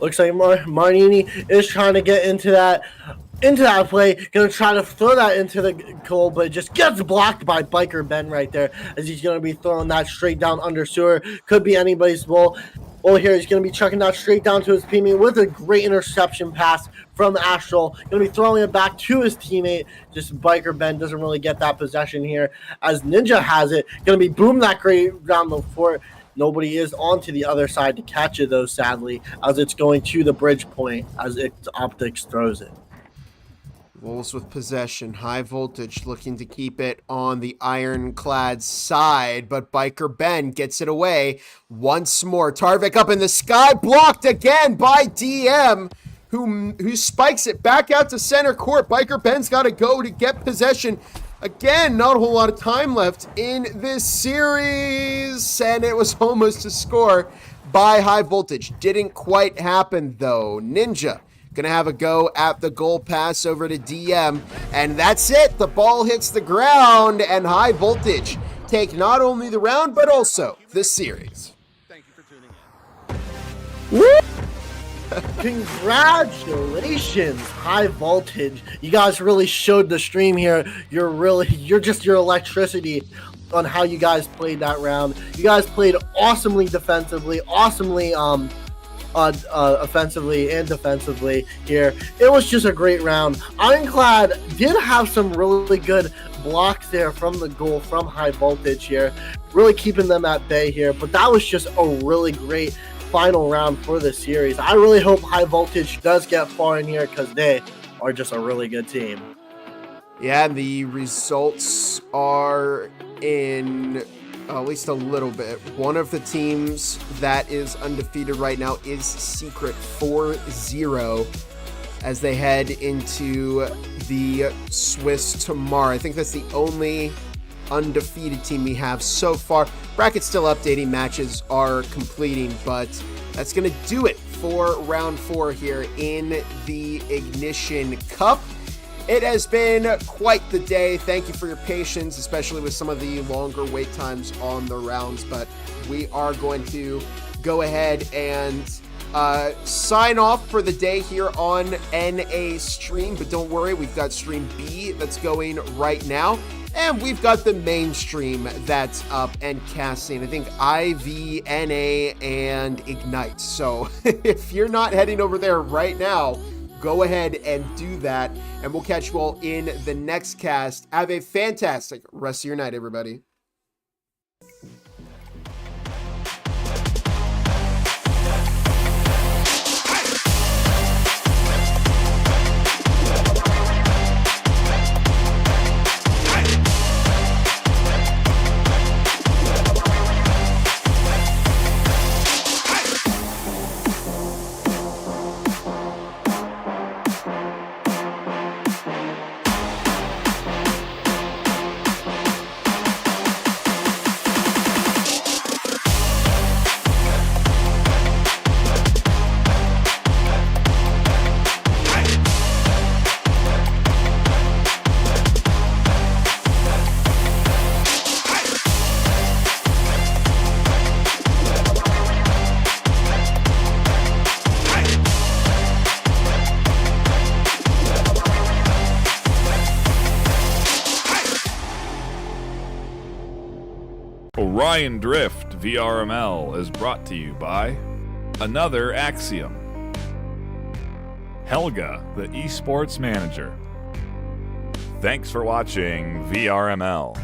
Looks like Marnini is trying to get into that play, gonna try to throw that into the goal, but it just gets blocked by Biker Ben right there, as he's gonna be throwing that straight down under sewer. Could be anybody's goal. Well, here he's gonna be chucking that straight down to his teammate with a great interception pass from Astral. Gonna be throwing it back to his teammate. Just Biker Ben doesn't really get that possession here, as Ninja has it. Gonna be boom that great down the fort. Nobody is onto the other side to catch it though, sadly, as it's going to the bridge point as its Optics throws it. Wolves with possession. High Voltage looking to keep it on the Ironclad side, but Biker Ben gets it away once more. Tarvik up in the sky, blocked again by DM, who spikes it back out to center court. Biker Ben's got to go to get possession. Again, not a whole lot of time left in this series, and it was almost a score by High Voltage. Didn't quite happen, though. Ninja gonna have a go at the goal pass over to DM, and that's it. The ball hits the ground, and High Voltage take not only the round, but also the series. Thank you for tuning in. Woo! Congratulations, High Voltage. You guys really showed the stream here. You're just your electricity on how you guys played that round. You guys played awesomely defensively, awesomely offensively and defensively here. It was just a great round. Ironclad did have some really good blocks there from the goal from High Voltage here, really keeping them at bay here, but that was just a really great final round for the series. I really hope High Voltage does get far in here, because they are just a really good team. Yeah, the results are in at least a little bit. One of the teams that is undefeated right now is Secret 4-0 as they head into the Swiss tomorrow. I think that's the only undefeated team we have so far. Bracket's still updating, matches are completing, but that's going to do it for round 4 here in the Ignition Cup. It has been quite the day. Thank you for your patience, especially with some of the longer wait times on the rounds, but we are going to go ahead and sign off for the day here on NA Stream, but don't worry, we've got Stream B that's going right now, and we've got the main stream that's up and casting, I think IVNA and Ignite. So if you're not heading over there right now, go ahead and do that, and we'll catch you all in the next cast. Have a fantastic rest of your night, everybody. Orion Drift VRML is brought to you by Another Axiom, Helga, the esports manager. Thanks for watching VRML.